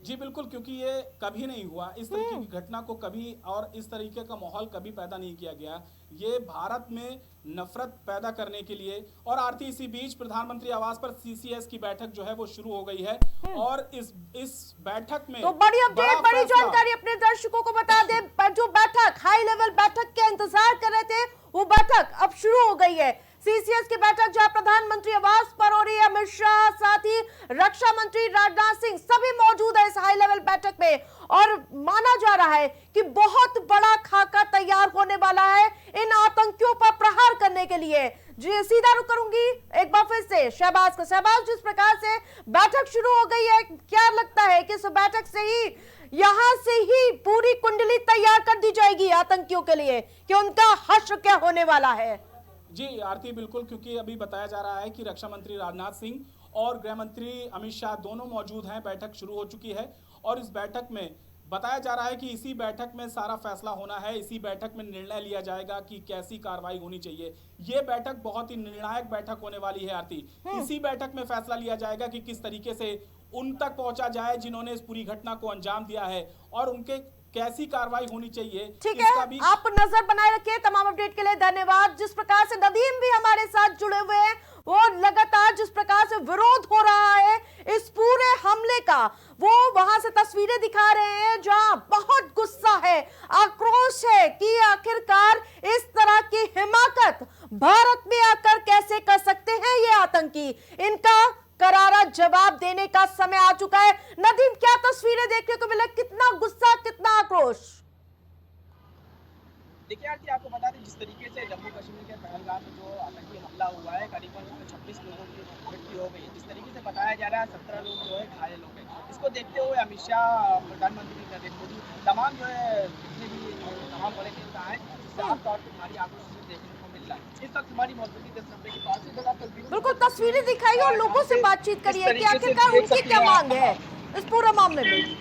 जी बिल्कुल, क्योंकि ये कभी नहीं हुआ, इस तरीके की घटना को कभी और इस तरीके का माहौल कभी पैदा नहीं किया गया। ये भारत में नफरत पैदा करने के लिए। और आरती, इसी बीच प्रधानमंत्री आवास पर सीसीएस की बैठक जो है वो शुरू हो गई है और इस बैठक में तो बड़ी अपडेट, बड़ी जानकारी अपने दर्शकों को बता दें। जो बैठक, हाई लेवल बैठक के इंतजार कर रहे थे, वो बैठक अब शुरू हो गई है। सीसीएस की बैठक जहां प्रधानमंत्री आवास पर हो रही है, अमित शाह साथ ही रक्षा मंत्री राजनाथ सिंह सभी मौजूद है इस हाई लेवल बैठक में और माना जा रहा है कि बहुत बड़ा खाका तैयार होने वाला है इन आतंकियों पर प्रहार करने के लिए। जी सीधा रुक करूंगी एक बार फिर से शहबाज का। शहबाज, जिस प्रकार से बैठक शुरू हो गई है, क्या लगता है कि इस बैठक से ही, यहां से ही पूरी कुंडली तैयार कर दी जाएगी आतंकियों के लिए कि उनका हश्र क्या होने वाला है? जी आरती, बिल्कुल, क्योंकि अभी बताया जा रहा है कि रक्षा मंत्री राजनाथ सिंह और गृह मंत्री अमित शाह दोनों मौजूद हैं। बैठक शुरू हो चुकी है और इस बैठक में बताया जा रहा है कि इसी बैठक में सारा फैसला होना है। इसी बैठक में निर्णय लिया जाएगा कि कैसी कार्रवाई होनी चाहिए। ये बैठक बहुत ही निर्णायक बैठक होने वाली है आरती। इसी बैठक में फैसला लिया जाएगा कि किस तरीके से उन तक पहुंचा जाए जिन्होंने इस पूरी घटना को अंजाम दिया है और उनके कैसी कार्रवाई होनी चाहिए। ठीक है, भी आप नजर बनाए रखिए। तमाम अपडेट के लिए धन्यवाद। जिस प्रकार से नदीम भी हमारे साथ जुड़े हुए हैं, वो लगातार जिस प्रकार से विरोध हो रहा है इस पूरे हमले का, वो वहां से तस्वीरें दिखा रहे हैं जहां बहुत गुस्सा है, आक्रोश है कि आखिरकार इस तरह की हिमाकत भारत में आकर कैसे कर सकते हैं ये आतंकी। इनका करारा जवाब देने का समय आ चुका है। नदीम, क्या तस्वीरें देखने को मिला? कितना गुस्सा, कितना आक्रोश? देखिए आरती, आपको बता दें जिस तरीके से जम्मू कश्मीर के पहलगाम में जो आतंकी हमला हुआ है, करीबन 26 लोगों की मृत्यु हो गई है। जिस तरीके से बताया जा रहा है 17 लोग जो है घायल हो गए। इसको देखते हुए अमित शाह, प्रधानमंत्री नरेंद्र मोदी, तमाम जो है जितने भी तमाम बड़े नेता हैं, साफ तौर पर भारी आक्रोश देखने को मिल रहा है। इस वक्त हमारी मौजूदगी 10 नंबर के पास है। बिल्कुल, तस्वीरें दिखाई और लोगों से बातचीत करिए कि आखिरकार उनकी क्या मांग है इस पूरे मामले में।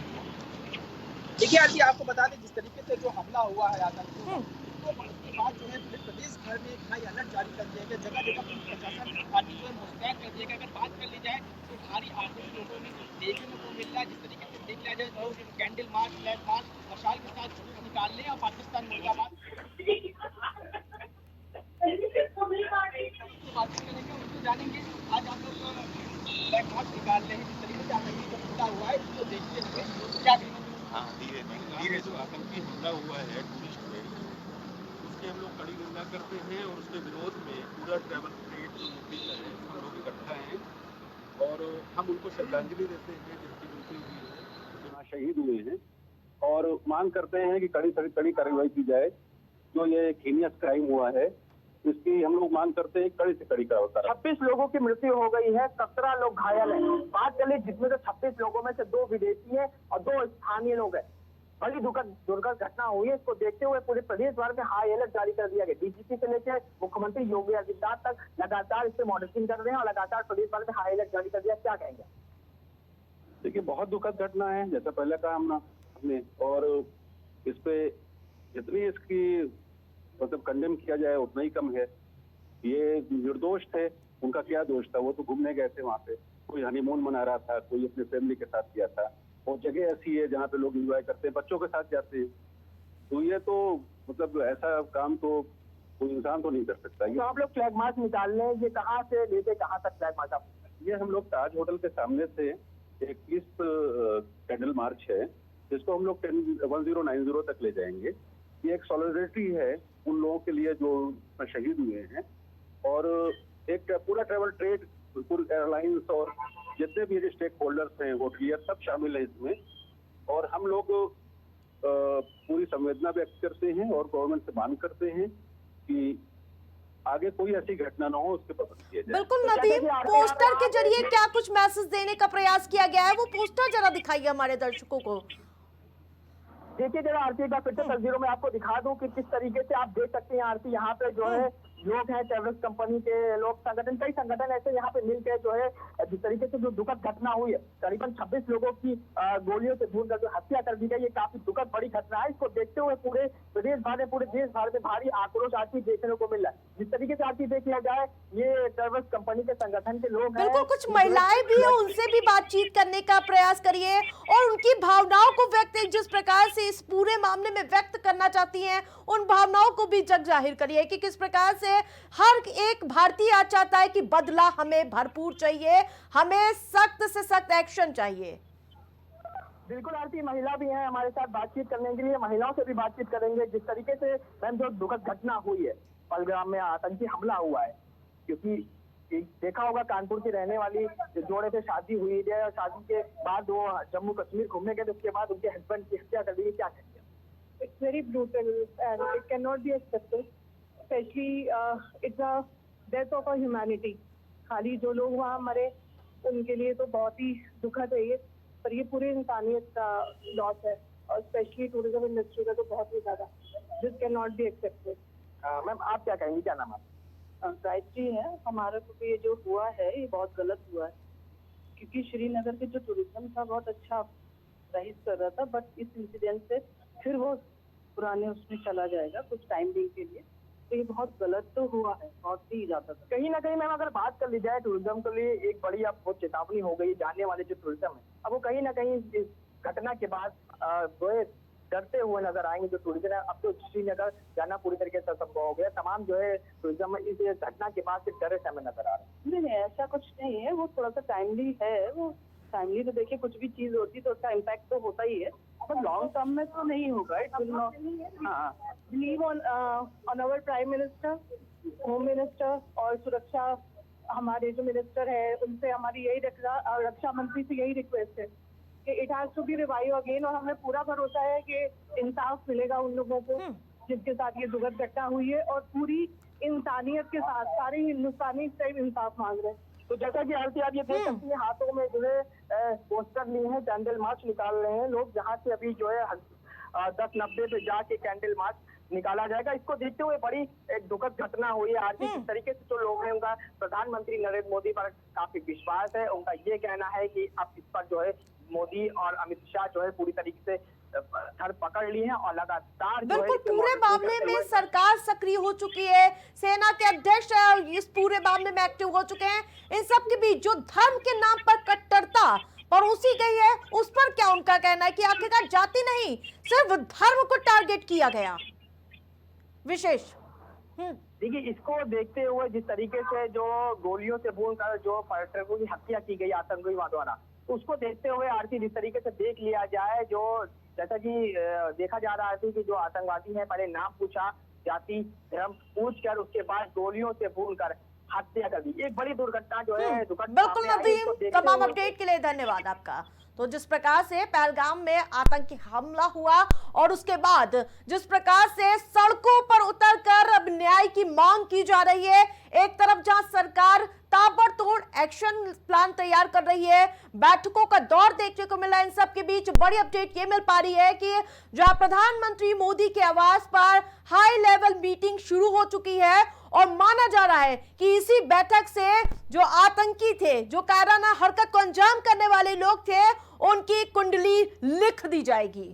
देखिए आरती, आपको बता दें जिस तरीके से जो हमला हुआ है आतंकियों तो उसके बाद जो है पूरे प्रदेश भर में एक हाई अलर्ट जारी कर दिया गया। जगह जगह पुलिस प्रशासन आदि जो है मुस्तैद कर दिया गया। अगर बात कर ली जाए तो भारी आतंकी लोगों में देखने को मिल रहा है। जिस तरीके से देख लिया जाए तो कैंडल मार्च, फ्लैग मार्च, मशाल के साथ जुलूस निकालने और पाकिस्तान मुर्दाबाद बातचीत करेंगे, उनको जानेंगे। आज हम लोग फ्लैग मार्च निकाल रहे हैं। जिस तरीके से आतंकी जो हमला हुआ है उसको देखते हुए क्या धीरे जो आतंकी हमला हुआ है टूरिस्ट पे, उसकी हम लोग कड़ी निंदा करते हैं और उसके विरोध में पूरा ट्रैवल ट्रेड जो यूपी का है हम लोग इकट्ठा हैं और हम उनको श्रद्धांजलि देते हैं जिनकी मृत्यु हुई है, जो शहीद हुए हैं, और मांग करते हैं कि कड़ी कार्रवाई की जाए। जो ये हीनियस क्राइम हुआ है इसकी हम लोग मांग करते हैं कड़ी से कड़ी कार्रवाई। 26 लोगों की मृत्यु हो गई है, 17 लोग घायल हैं। बात चले जिसमें से 26 लोगों में से 2 विदेशी हैं और 2 स्थानीय लोग हैं। बड़ी दुर्घटना घटना हुई है। इसको देखते हुए पूरे प्रदेश भर में हाई अलर्ट जारी कर दिया गया। डीजीपी से लेकर मुख्यमंत्री योगी आदित्यनाथ तक लगातार इस पे मॉनिटरिंग कर रहे हैं और लगातार प्रदेश भर में हाई अलर्ट जारी कर दिया। क्या कहेंगे? देखिए, बहुत दुखद घटना है, जैसा पहले कहा हमने, और इस पे जितनी इसकी मतलब कंडेम किया जाए उतना ही कम है। ये निर्दोष थे, उनका क्या दोष था? वो तो घूमने गए थे वहाँ पे, कोई हनीमून मना रहा था, कोई अपने फैमिली के साथ किया था। और जगह ऐसी है जहाँ पे लोग एंजॉय करते हैं, बच्चों के साथ जाते हैं। तो ये तो मतलब ऐसा काम तो कोई इंसान तो नहीं कर सकता। तो आप लोग फ्लैग मार्च निकाल रहे हैं, ये कहाँ से लेके कहाँ तक फ्लैग मार्च? ये हम लोग ताज होटल के सामने से एक पीस कैंडल मार्च है, जिसको हम लोग 1090 तक ले जाएंगे। ये एक सॉलिडरिटी है उन लोगों के लिए जो शहीद हुए हैं, और एक पूरा ट्रैवल ट्रेड, पूरी एयरलाइंस और जितने भी स्टेक होल्डर्स हैं, होटलियर, सब शामिल है इसमें। और हम लोग पूरी संवेदना व्यक्त करते हैं और गवर्नमेंट से मांग करते हैं कि आगे कोई ऐसी घटना ना हो उसके प्रबंध किए जाए। बिल्कुल तो नदीम, जैसे कि आरती पोस्टर के आप- जरिए क्या कुछ मैसेज देने का प्रयास किया गया है, वो पोस्टर जरा दिखाइए हमारे दर्शकों को। देखिए जरा आरती का फिर से तस्वीरों में आपको दिखा दूं कि किस तरीके से आप देख सकते हैं आरती यहाँ पे जो है लोग हैं ट्रेवल्स कंपनी के लोग संगठन कई संगठन ऐसे यहाँ पे मिलकर जो है जिस तरीके से जो दुखद घटना हुई है करीबन 26 लोगों की गोलियों से भूनकर जो हत्या कर दी गई, ये काफी दुखद बड़ी घटना है। इसको देखते हुए पूरे प्रदेश भर में पूरे देश भर में भारी आक्रोश आरती देखने को मिल रहा है। जिस तरीके से आरती देख लिया जाए ये ट्रेवल्स कंपनी के संगठन के लोग हैं। बिल्कुल, कुछ महिलाएं भी हैं, उनसे भी बातचीत करने का प्रयास करिए और उनकी भावनाओं को व्यक्त जिस प्रकार से इस पूरे मामले में व्यक्त करना चाहती हैं उन भावनाओं को भी जग जाहिर करिए कि किस प्रकार से हर एक भारतीय आज चाहता है कि बदला हमें भरपूर चाहिए, हमें सख्त से सख्त एक्शन चाहिए। बिल्कुल आरती, महिला भी हैं हमारे साथ बातचीत करने के लिए, महिलाओं से भी बातचीत करेंगे। जिस तरीके से मैम जो दुखद घटना हुई है पहलगाम में आतंकी हमला हुआ है, क्योंकि देखा होगा कानपुर की रहने वाली जोड़े से शादी हुई है और शादी के बाद वो जम्मू कश्मीर घूमने गए, उसके बाद उनके हस्बैंड की हत्या कर दी। क्या कहेंगे? It's very brutal and it cannot be accepted. Especially it's a death of a humanity. खाली जो लोग वहाँ मरे उनके लिए तो बहुत ही दुखद है ये, पर ये पूरे इंसानियत का लॉस है और स्पेशली टूरिज्म इंडस्ट्री का तो बहुत ही ज्यादा। This cannot be accepted. Ma'am आप क्या कहेंगी, क्या नाम है? गायत्री है। हमारा तो ये जो हुआ है ये बहुत गलत हुआ है, क्योंकि श्रीनगर के जो टूरिज्म था बहुत अच्छा राइज कर रहा था, बट इस इंसिडेंट से फिर वो पुराने उसमें चला जाएगा कुछ टाइम बिंग के लिए। तो ये बहुत गलत तो हुआ है, बहुत ही ज्यादा। कहीं ना कहीं मैम अगर बात कर ली जाए टूरिज्म के लिए एक बड़ी अब वो चेतावनी हो गई, जाने वाले जो टूरिज्म है अब वो कहीं ना कहीं इस घटना के बाद जो है डरते हुए नजर आएंगे। जो टूरिज्म है अब तो श्रीनगर जाना पूरी तरीके से असंभव हो गया, तमाम जो है टूरिज्म इस घटना के बाद से डरे समय नजर आ रहे हैं। नहीं ऐसा कुछ नहीं है, वो थोड़ा सा टाइमली है। वो टाइमली तो देखिए कुछ भी चीज होती तो उसका इम्पैक्ट तो होता ही है, पर लॉन्ग टर्म में तो नहीं होगा। It will not. हाँ, believe on our prime minister, home minister और सुरक्षा हमारे जो मिनिस्टर है उनसे हमारी यही रक्षा मंत्री से यही रिक्वेस्ट है कि it has to be revive again. और हमें पूरा भरोसा है कि इंसाफ मिलेगा उन लोगों को जिनके साथ ये दुखद घटना हुई है, और पूरी इंसानियत के साथ सारे हिंदुस्तानी इस टाइम इंसाफ मांग रहे हैं। तो जैसा कि आरती आप ये देख सकती हैं हाथों में जो है पोस्टर लिए हैं, कैंडल मार्च निकाल रहे हैं लोग, जहाँ से अभी जो है 10:90 पे जाके कैंडल मार्च निकाला जाएगा। इसको देखते हुए बड़ी एक दुखद घटना हुई है आरती। जिस तरीके से जो लोग हैं उनका प्रधानमंत्री नरेंद्र मोदी पर काफी विश्वास है। उनका ये कहना है कि अब इस पर जो है मोदी और अमित शाह जो है पूरी तरीके से धर पकड़ ली है और लगातार बिल्कुल पूरे मामले में सरकार सक्रिय हो चुकी है, सेना के अध्यक्ष इस पूरे मामले में एक्टिव हो चुके हैं। इन सब के बीच जो धर्म के नाम पर कट्टरता परोसी गई है उस पर क्या उनका कहना है कि आखिरकार जाति नहीं सिर्फ धर्म को टारगेट किया गया विशेष। देखिए इसको देखते हुए जिस तरीके से जो गोलियों से भूनकर जो पर्यटकों की हत्या की गई आतंकवादियों द्वारा, उसको देखते हुए आरती जिस तरीके से देख लिया जाए, जो जैसा कि देखा जा रहा है कि जो आतंकवादी है पहले नाम पूछा, जाति धर्म पूछ कर उसके बाद गोलियों से भूनकर हत्या कर दी। एक बड़ी दुर्घटना जो है बिल्कुल नदीम, तमाम अपडेट के लिए धन्यवाद आपका। तो जिस प्रकार से पहलगाम में आतंकी हमला हुआ और उसके बाद जिस प्रकार से सड़कों पर उतरकर अब न्याय की मांग की जा रही है, एक तरफ जहां सरकार ताबड़तोड़ एक्शन प्लान तैयार कर रही है, बैठकों का दौर देखने को मिला, इन सब के बीच बड़ी अपडेट ये मिल पा रही है कि जहां प्रधानमंत्री मोदी के आवास पर हाई लेवल मीटिंग शुरू हो चुकी है और माना जा रहा है कि इसी बैठक से जो आतंकी थे, जो कायराना हरकत को अंजाम करने वाले लोग थे, उनकी कुंडली लिख दी जाएगी।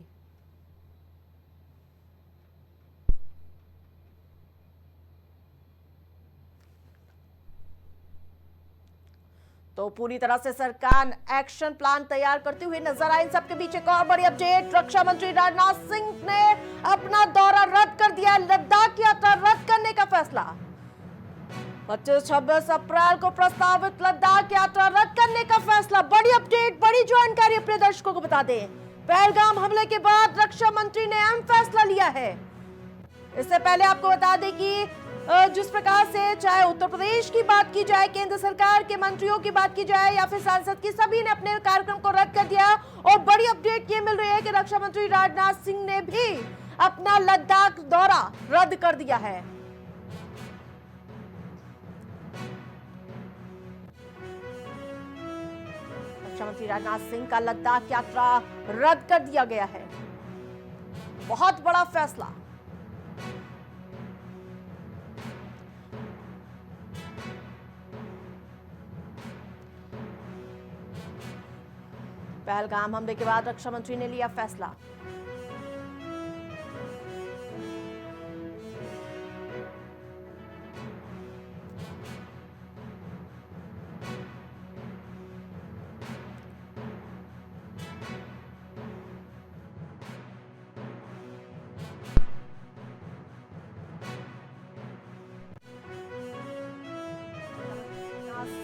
तो पूरी तरह से सरकार एक्शन प्लान तैयार करते हुए नजर आए। इन सबके बीच एक और बड़ी अपडेट, रक्षा मंत्री राजनाथ सिंह ने अपना दौरा रद्द कर दिया। लद्दाख यात्रा रद्द करने का फैसला 25-26 अप्रैल को प्रस्तावित लद्दाख यात्रा रद्द करने का फैसला। बड़ी अपडेट, बड़ी जानकारी अपने दर्शकों को बता दें। पहलगाम हमले के बाद रक्षा मंत्री ने अहम फैसला लिया है। इससे पहले आपको बता दें कि जिस प्रकार से चाहे उत्तर प्रदेश की बात की जाए, केंद्र सरकार के मंत्रियों की बात की जाए या फिर सांसद की, सभी ने अपने कार्यक्रम को रद्द कर दिया। और बड़ी अपडेट ये मिल रही है कि रक्षा मंत्री राजनाथ सिंह ने भी अपना लद्दाख दौरा रद्द कर दिया है। रक्षा मंत्री राजनाथ सिंह का लद्दाख यात्रा रद्द कर दिया गया है। बहुत बड़ा फैसला। पहलगाम हमले के बाद रक्षा मंत्री ने लिया फैसला।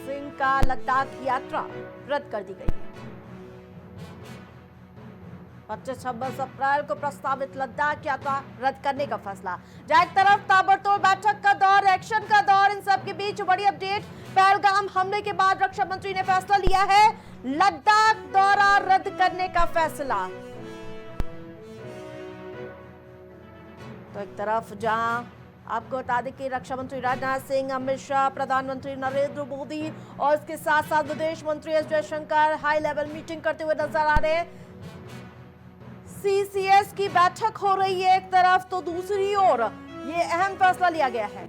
सिंह का लद्दाख यात्रा रद्द कर दी गई है। 25-26 अप्रैल को प्रस्तावित लद्दाख यात्रा रद्द करने का फैसला। जहां एक तरफ ताबड़तोड़ बैठक का दौर, एक्शन का दौर, इन सब के बीच बड़ी अपडेट। पहलगाम हमले के बाद रक्षा मंत्री ने फैसला लिया है, लद्दाख दौरा रद्द करने का फैसला। तो एक तरफ जहां आपको बता दें कि रक्षा मंत्री राजनाथ सिंह, अमित शाह, प्रधानमंत्री नरेंद्र मोदी और इसके साथ साथ विदेश मंत्री S Jaishankar high level meeting करते हुए नजर आ रहे हैं। सीसीएस की बैठक हो रही है एक तरफ, तो दूसरी ओर ये अहम फैसला लिया गया है।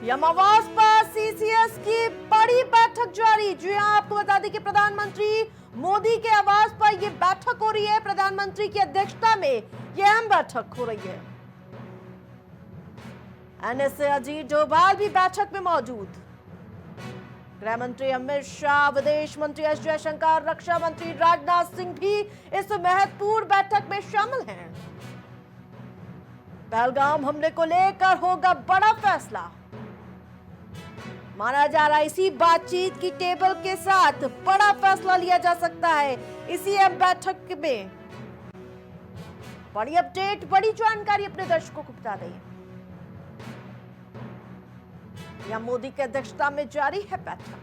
यमावास पर सीसीएस की बड़ी बैठक जारी। जी हां, आपको बता दें कि प्रधानमंत्री मोदी के आवास पर यह बैठक हो रही है। प्रधानमंत्री की अध्यक्षता में यह अहम बैठक हो रही है। एनएसए अजीत डोभाल भी बैठक में मौजूद। गृह मंत्री अमित शाह, विदेश मंत्री एस जयशंकर, रक्षा मंत्री राजनाथ सिंह भी इस महत्वपूर्ण बैठक में शामिल हैं। पहलगाम हमले को लेकर होगा बड़ा फैसला। माना जा रहा है इसी बातचीत की टेबल के साथ बड़ा फैसला लिया जा सकता है। इसी बैठक में बड़ी अपडेट, बड़ी जानकारी अपने दर्शकों को बता दें। या मोदी की अध्यक्षता में जारी है बैठक।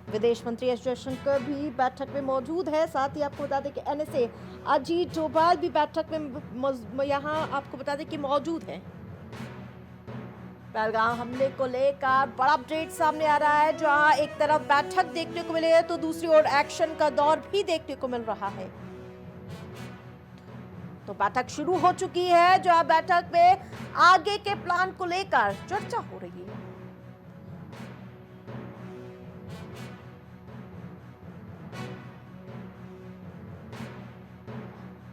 विदेश मंत्री एस जयशंकर भी बैठक में मौजूद है। साथ ही आपको बता दें कि एनएसए अजीत डोभाल भी बैठक में यहां आपको बता दें कि मौजूद है। पहलगाम हमले को लेकर बड़ा अपडेट सामने आ रहा है। जहां एक तरफ बैठक देखने को मिले तो दूसरी ओर एक्शन का दौर भी देखने को मिल रहा है। तो बैठक शुरू हो चुकी है, जहां बैठक में आगे के प्लान को लेकर चर्चा हो रही है।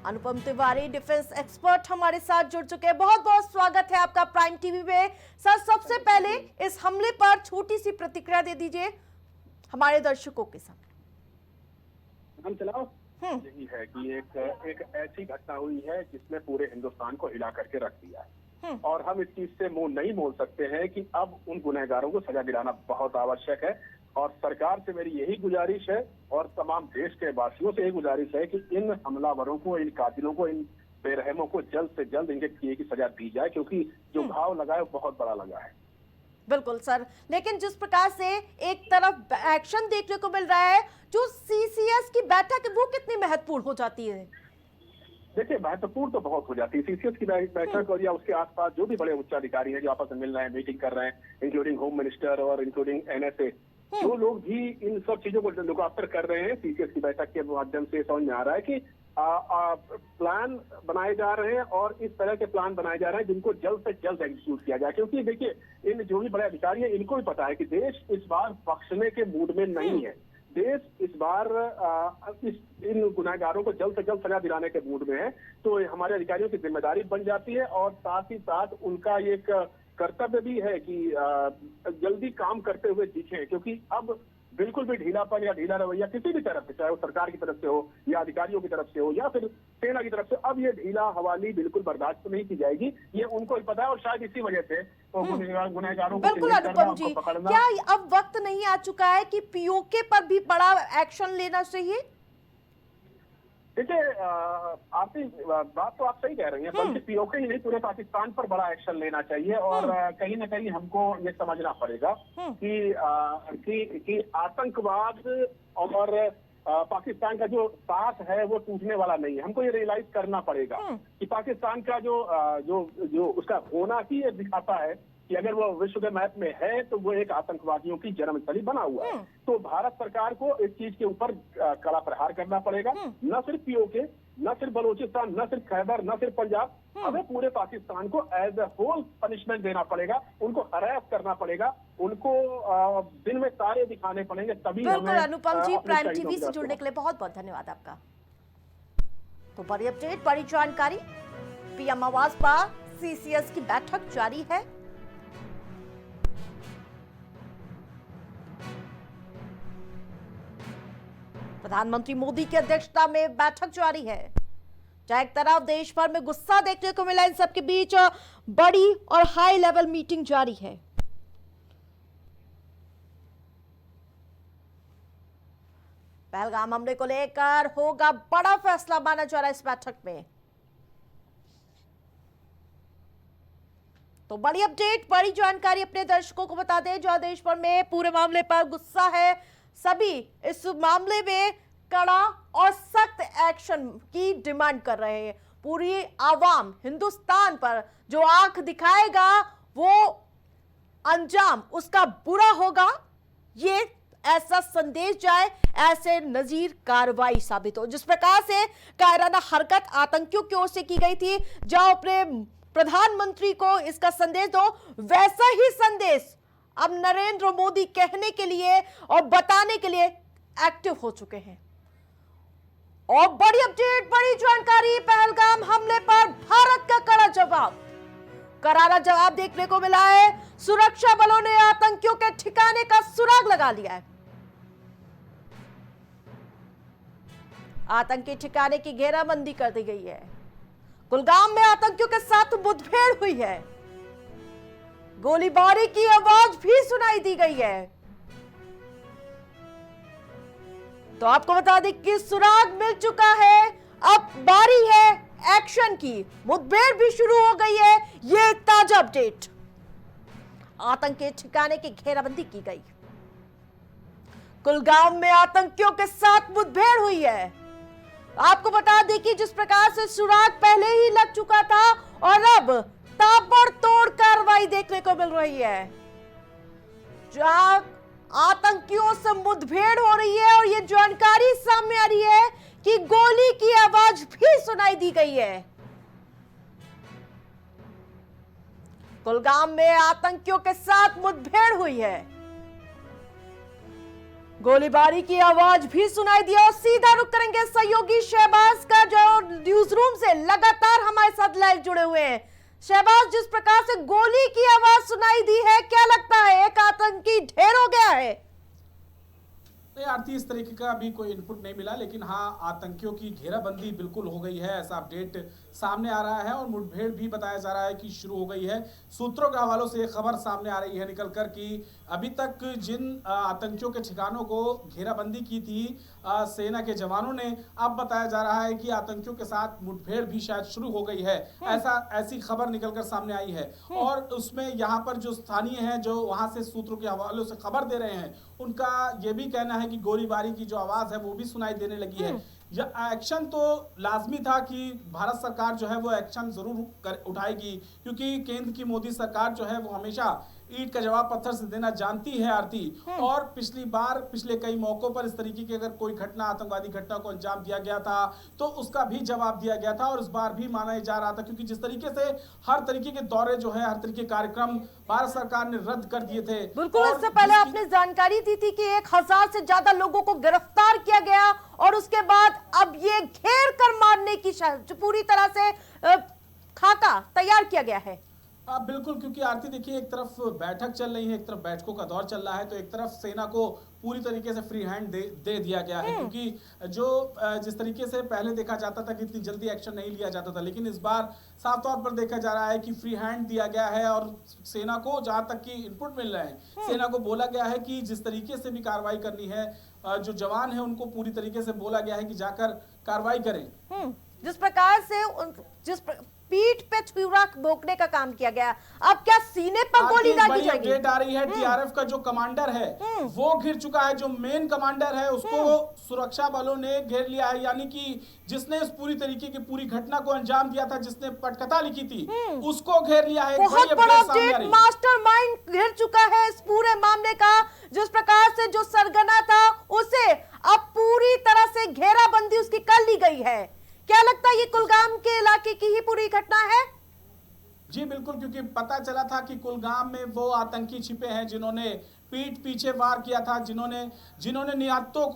अनुपम तिवारी डिफेंस एक्सपर्ट हमारे साथ जुड़ चुके हैं। बहुत बहुत स्वागत है आपका प्राइम टीवी में। सर, सबसे पहले इस हमले पर छोटी सी प्रतिक्रिया दे दीजिए हमारे दर्शकों के साथ। हम चलाओ। यही है कि एक ऐसी घटना हुई है जिसने पूरे हिंदुस्तान को हिला करके रख दिया है और हम इस चीज से मुंह नहीं मोड़ सकते हैं कि अब उन गुनहगारों को सजा दिलाना बहुत आवश्यक है। और सरकार से मेरी यही गुजारिश है और तमाम देश के वासियों से यही गुजारिश है कि इन हमलावरों को, इन कातिलों को, इन बेरहमों को जल्द से जल्द इनके किए की सजा दी जाए, क्योंकि जो घाव लगा है वो बहुत बड़ा लगा है। बिल्कुल सर, लेकिन जिस प्रकार से एक तरफ एक्शन देखने को मिल रहा है, जो सीसीएस की बैठक है वो कितनी महत्वपूर्ण हो जाती है? देखिए, महत्वपूर्ण तो बहुत हो जाती है सीसीएस की बैठक और या उसके आसपास जो भी बड़े उच्चाधिकारी हैं जो आपस में मिल रहे हैं, मीटिंग कर रहे हैं, इंक्लूडिंग होम मिनिस्टर और इंक्लूडिंग एनएसए, जो लोग भी इन सब चीजों को लुक आफ्टर कर रहे हैं। सीसीएस की बैठक के माध्यम से समझ में आ रहा है कि प्लान बनाए जा रहे हैं और इस तरह के प्लान बनाए जा रहे हैं जिनको जल्द से जल्द एग्जीक्यूट किया जाए। क्योंकि देखिए, इन जो भी बड़े अधिकारी हैं इनको भी पता है कि देश इस बार बख्शने के मूड में नहीं है। देश इस बार इन गुनहगारों को जल्द से जल्द सजा दिलाने के मूड में है। तो हमारे अधिकारियों की जिम्मेदारी बन जाती है और साथ ही साथ उनका एक कर्तव्य भी है कि जल्दी काम करते हुए दिखें, क्योंकि अब बिल्कुल भी ढीलापन या ढीला रवैया किसी भी तरफ से, चाहे वो सरकार की तरफ से हो या अधिकारियों की तरफ से हो या फिर सेना की तरफ से, अब ये ढीला हवाली बिल्कुल बर्दाश्त नहीं की जाएगी। ये उनको भी पता है और शायद इसी वजह से गुनहगारों को बिल्कुल अनुपम जी, क्या अब वक्त नहीं आ चुका है कि पीओके पर भी बड़ा एक्शन लेना चाहिए? देखिए, आपकी बात तो आप सही कह रही हैं, बल्कि पीओके ही नहीं पूरे पाकिस्तान पर बड़ा एक्शन लेना चाहिए। और कहीं ना कहीं हमको ये समझना पड़ेगा कि आतंकवाद और पाकिस्तान का जो साथ है वो टूटने वाला नहीं है। हमको ये रियलाइज करना पड़ेगा कि पाकिस्तान का जो उसका होना ही ये दिखाता है कि अगर वो विश्व के मैप में है तो वो एक आतंकवादियों की जन्मस्थली बना हुआ है। तो भारत सरकार को इस चीज के ऊपर कड़ा प्रहार करना पड़ेगा। न सिर्फ पीओके, न सिर्फ बलूचिस्तान, न सिर्फ खैबर, न सिर्फ पंजाब, हमें पूरे पाकिस्तान को एज ए होल पनिशमेंट देना पड़ेगा, उनको हरास करना पड़ेगा, उनको दिन में तारे दिखाने पड़ेंगे, तभी बिल्कुल हमें अनुपम जी, अपने प्राइम शहीदों टीवी की से तरफ जुड़ने के लिए बहुत बहुत धन्यवाद आपका। तो बड़ी अपडेट, बड़ी जानकारी, पीएम आवास पर सीसीएस की बैठक जारी है। प्रधानमंत्री मोदी की अध्यक्षता में बैठक जारी है। जहां एक तरफ देश भर में गुस्सा देखने को मिला, इन सबके बीच बड़ी और हाई लेवल मीटिंग जारी है। पहलगाम हमले को लेकर होगा बड़ा फैसला माना जा रहा है इस बैठक में। तो बड़ी अपडेट, बड़ी जानकारी अपने दर्शकों को बता दें। जो देश भर में पूरे मामले पर गुस्सा है, सभी इस मामले में कड़ा और सख्त एक्शन की डिमांड कर रहे हैं। पूरी आवाम हिंदुस्तान पर जो आंख दिखाएगा वो अंजाम उसका बुरा होगा, ये ऐसा संदेश जाए, ऐसे नजीर कार्रवाई साबित हो। जिस प्रकार से कायराना हरकत आतंकियों की ओर से की गई थी, जाओ अपने प्रधानमंत्री को इसका संदेश दो, वैसा ही संदेश अब नरेंद्र मोदी कहने के लिए और बताने के लिए एक्टिव हो चुके हैं। और बड़ी अपडेट, बड़ी जानकारी, पहलगाम हमले पर भारत का कड़ा जवाब, करारा जवाब देखने को मिला है। सुरक्षा बलों ने आतंकियों के ठिकाने का सुराग लगा लिया है। आतंकी ठिकाने की घेराबंदी कर दी गई है। कुलगाम में आतंकियों के साथ मुठभेड़ हुई है। गोलीबारी की आवाज भी सुनाई दी गई है। तो आपको बता दें कि सुराग मिल चुका है, अब बारी है एक्शन की, मुठभेड़ भी शुरू हो गई है। ये ताजा अपडेट, आतंकी ठिकाने की घेराबंदी की गई। कुलगाम में आतंकियों के साथ मुठभेड़ हुई है। आपको बता दें कि जिस प्रकार से सुराग पहले ही लग चुका था और अब ताबड़तोड़ कार्रवाई देखने को मिल रही है। जहां आतंकियों से मुठभेड़ हो रही है और ये जानकारी सामने आ रही है कि गोली की आवाज भी सुनाई दी गई है। कुलगाम में आतंकियों के साथ मुठभेड़ हुई है, गोलीबारी की आवाज भी सुनाई दी। और सीधा रुख करेंगे सहयोगी शहबाज का, जो न्यूज रूम से लगातार हमारे साथ लाइव जुड़े हुए हैं। शहबाज, जिस प्रकार से गोली की आवाज सुनाई दी है, क्या लगता है एक आतंकी ढेर हो गया है? नहीं आरती, इस तरीके का अभी कोई इनपुट नहीं मिला, लेकिन हाँ आतंकियों की घेराबंदी बिल्कुल हो गई है, ऐसा अपडेट सामने आ रहा है। और मुठभेड़ भी बताया जा रहा है कि शुरू हो गई है। सूत्रों के हवालों से खबर सामने आ रही है निकलकर कि अभी तक जिन आतंकियों के ठिकानों को घेराबंदी की थी सेना के जवानों ने, अब बताया जा रहा है कि आतंकियों के साथ मुठभेड़ भी शायद शुरू हो गई है, ऐसी खबर निकलकर सामने आई है। और उसमें यहाँ पर जो स्थानीय हैं, जो वहां से सूत्रों के हवालों से खबर दे रहे हैं, उनका ये भी कहना है कि गोलीबारी की जो आवाज है वो भी सुनाई देने लगी है। एक्शन तो लाजमी था कि भारत सरकार जो है वो एक्शन जरूर उठाएगी, क्योंकि केंद्र की मोदी सरकार जो है वो हमेशा ईंट का जवाब पत्थर से देना जानती है आरती। और पिछली बार पिछले कई मौकों पर इस तरीके की अगर कोई घटना, आतंकवादी घटना को अंजाम दिया गया था तो उसका भी जवाब दिया गया था। और इस बार भी माना जा रहा था, क्योंकि जिस तरीके से हर तरीके के दौरे जो है, हर तरीके के कार्यक्रम भारत सरकार ने रद्द कर दिए थे। बिल्कुल, इससे पहले आपने जानकारी दी थी कि 1000 से ज्यादा लोगों को गिरफ्तार किया गया और उसके बाद अब ये घेर कर मारने की पूरी तरह से खाका तैयार किया गया है। बिल्कुल, क्योंकि आरती देखिए, एक तरफ बैठक चल रही है, एक तरफ बैठकों का दौर चल रहा है, तो एक तरफ सेना को पूरी तरीके से फ्री हैंड दे दिया गया है। क्योंकि जो जिस तरीके से पहले देखा जाता था कि इतनी जल्दी एक्शन नहीं लिया जाता था, लेकिन इस बार साफ तौर पर देखा जा रहा है कि फ्री हैंड दिया गया है। और सेना को, जहां तक की इनपुट मिल रहे हैं, सेना को बोला गया है कि जिस तरीके से भी कार्रवाई करनी है, जो जवान है उनको पूरी तरीके से बोला गया है कि जाकर कार्रवाई करें। जिस प्रकार से पीठ पे छुरा भोंकने का काम किया गया। अब क्या सीने पर गोली दागी बड़ी जाएगी? अपडेट आ रही है, टीआरएफ का जो कमांडर है वो घिर चुका है, जो मेन कमांडर है उसको सुरक्षा बलों ने घेर लिया है, यानी कि जिसने इस पूरी तरीके की पूरी घटना को अंजाम दिया था, जिसने पटकथा लिखी थी, उसको घेर लिया है। बहुत बड़ी बड़ा अपडेट सामने आ अपडेट, रही है। मास्टरमाइंड घिर चुका है इस पूरे मामले का। जिस प्रकार से जो सरगना था उसे अब पूरी तरह से घेराबंदी उसकी कर ली गई है। क्या लगता है ये कुलगाम के इलाके की ही पूरी घटना है? जी बिल्कुल, क्योंकि पता चला था कि कुलगाम में वो आतंकी छिपे हैं जिन्होंने पीठ पीछे वार किया था, जिन्होंने निहत्तों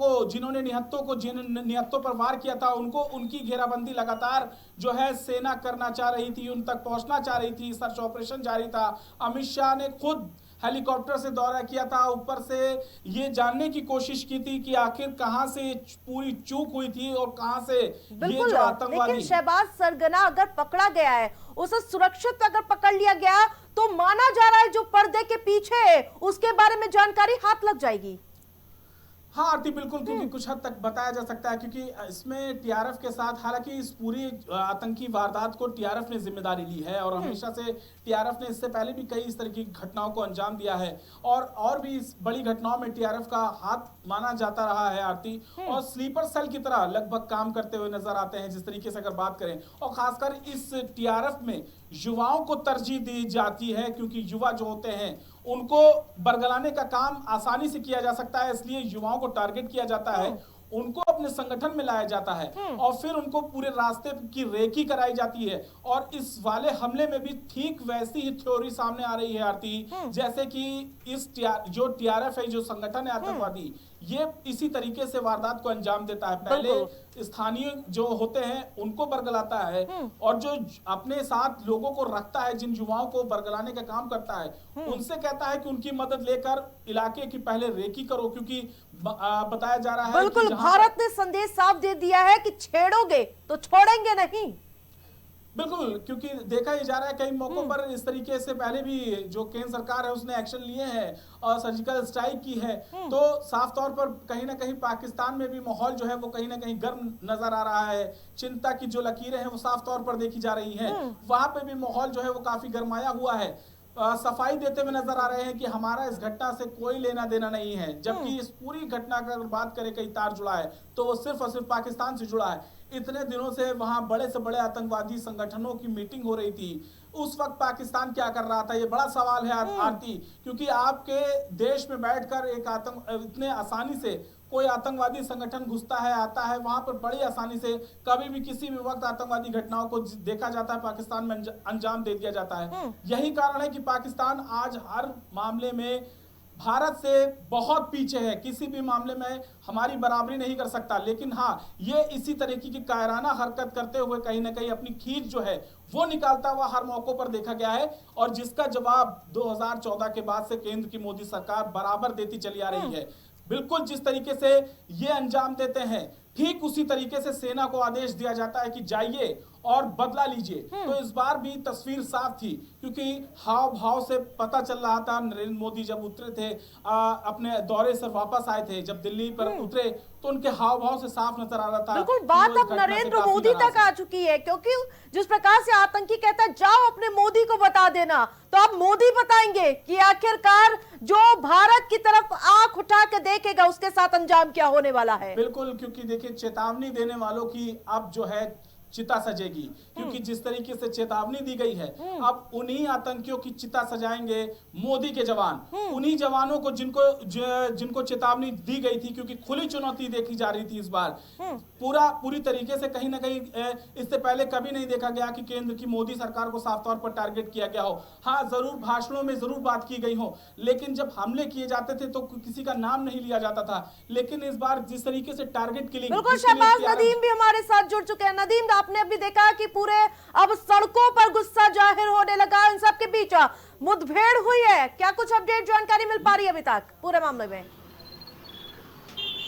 पर वार किया था, उनको उनकी घेराबंदी लगातार जो है सेना करना चाह रही थी, उन तक पहुंचना चाह रही थी, सर्च ऑपरेशन जारी था। अमित शाह ने खुद हेलीकॉप्टर से दौरा किया था, ऊपर से ये जानने की कोशिश की थी कि आखिर कहां से पूरी चूक हुई थी और कहां से ये जो आतंकवादी। लेकिन शहबाज सरगना अगर पकड़ा गया है, उसे सुरक्षित अगर पकड़ लिया गया तो माना जा रहा है जो पर्दे के पीछे है उसके बारे में जानकारी हाथ लग जाएगी। हाँ आरती, बिल्कुल, क्योंकि कुछ हद तक बताया जा सकता है, क्योंकि इसमें टीआरएफ के साथ, हालांकि इस पूरी आतंकी वारदात को टीआरएफ ने जिम्मेदारी ली है और हमेशा से टीआरएफ ने इससे पहले भी कई इस तरह की घटनाओं को अंजाम दिया है और भी इस बड़ी घटनाओं में टीआरएफ का हाथ माना जाता रहा है आरती, और स्लीपर सेल की तरह लगभग काम करते हुए नजर आते हैं जिस तरीके से अगर बात करें। और खासकर इस टीआरएफ में युवाओं को तरजीह दी जाती है, क्योंकि युवा जो होते हैं उनको बरगलाने का काम आसानी से किया जा सकता है, इसलिए युवाओं को टारगेट किया जाता है, उनको अपने संगठन में लाया जाता है और फिर उनको पूरे रास्ते की रेकी कराई जाती है। और इस वाले हमले में भी ठीक वैसी ही थ्योरी सामने आ रही है आरती, जैसे कि इस जो टीआरएफ है, जो संगठन है आतंकवादी, ये इसी तरीके से वारदात को अंजाम देता है। पहले स्थानीय जो होते हैं उनको बरगलाता है और जो अपने साथ लोगों को रखता है, जिन युवाओं को बरगलाने का काम करता है, उनसे कहता है कि उनकी मदद लेकर इलाके की पहले रेकी करो, क्योंकि बताया जा रहा है बिल्कुल, भारत ने संदेश साफ दे दिया है कि छेड़ोगे तो छोड़ेंगे नहीं। बिल्कुल, क्योंकि देखा ही जा रहा है कई मौकों पर इस तरीके से पहले भी जो केंद्र सरकार है उसने एक्शन लिए हैं और सर्जिकल स्ट्राइक की है, तो साफ तौर पर कहीं ना कहीं पाकिस्तान में भी माहौल जो है वो कहीं ना कहीं गर्म नजर आ रहा है। चिंता की जो लकीरें हैं वो साफ तौर पर देखी जा रही हैं, वहां पे भी माहौल जो है वो काफी गरमाया हुआ है। सफाई देते हुए नजर आ रहे हैं कि हमारा इस घटना से कोई लेना देना नहीं है, जबकि इस पूरी घटना का अगर बात करें कई तार जुड़ा है तो वो सिर्फ और सिर्फ पाकिस्तान से जुड़ा है। इतने दिनों से वहां बड़े से बड़े आतंकवादी संगठनों की मीटिंग हो रही थी, उस वक्त पाकिस्तान क्या कर रहा था, ये बड़ा सवाल है आरती, क्योंकि आपके देश में बैठकर एक इतने आसानी से कोई आतंकवादी संगठन घुसता है, आता है, वहां पर बड़ी आसानी से कभी भी किसी भी वक्त आतंकवादी घटनाओं को देखा जाता है, पाकिस्तान में अंजाम दे दिया जाता है। यही कारण है कि पाकिस्तान आज हर मामले में भारत से बहुत पीछे है, किसी भी मामले में हमारी बराबरी नहीं कर सकता। लेकिन हाँ, ये इसी तरीके की कायराना हरकत करते हुए कहीं ना कहीं अपनी खींच जो है वो निकालता हुआ हर मौकों पर देखा गया है, और जिसका जवाब 2014 के बाद से केंद्र की मोदी सरकार बराबर देती चली आ रही है। बिल्कुल जिस तरीके से ये अंजाम देते हैं, ठीक उसी तरीके से सेना को आदेश दिया जाता है कि जाइए और बदला लीजिए। तो इस बार भी तस्वीर साफ थी, क्योंकि हाव भाव से पता चल रहा था। नरेंद्र मोदी जब उतरे थे अपने दौरे से वापस आए थे, जब दिल्ली पर उतरे तो उनके हाव भाव से साफ नजर आ रहा था। बिल्कुल, बात अब नरेंद्र मोदी तक आ चुकी है, क्योंकि जिस प्रकार से आतंकी कहता है जाओ अपने मोदी को बता देना, तो अब मोदी बताएंगे कि आखिरकार जो भारत की तरफ आंख उठा के देखेगा उसके साथ अंजाम क्या होने वाला है। बिल्कुल, क्योंकि देखिए चेतावनी देने वालों की अब जो है चिता सजेगी, क्योंकि जिस तरीके से चेतावनी दी गई है, अब उन्हीं आतंकियों की चिता सजाएंगे मोदी के जवान, उन्हीं जवानों को जिनको चेतावनी दी गई थी, क्योंकि खुली चुनौती देखी जा रही थी इस बार। पूरी तरीके से कहीं ना कहीं इससे पहले कभी नहीं देखा गया कि केंद्र की मोदी सरकार को साफ तौर पर टारगेट किया गया हो। हाँ, जरूर भाषणों में जरूर बात की गई हो, लेकिन जब हमले किए जाते थे तो किसी का नाम नहीं लिया जाता था। लेकिन इस बार जिस तरीके से टारगेट के लिए, बिल्कुल, शहबाज नदीम भी हमारे साथ जुड़ चुके हैं। नदीम, आपने अभी देखा कि पूरे अब सड़कों पर गुस्सा जाहिर होने लगा, इन सब के बीच मुठभेड़ हुई है, क्या कुछ अपडेट जानकारी मिल पा रही है अभी तक पूरे मामले में?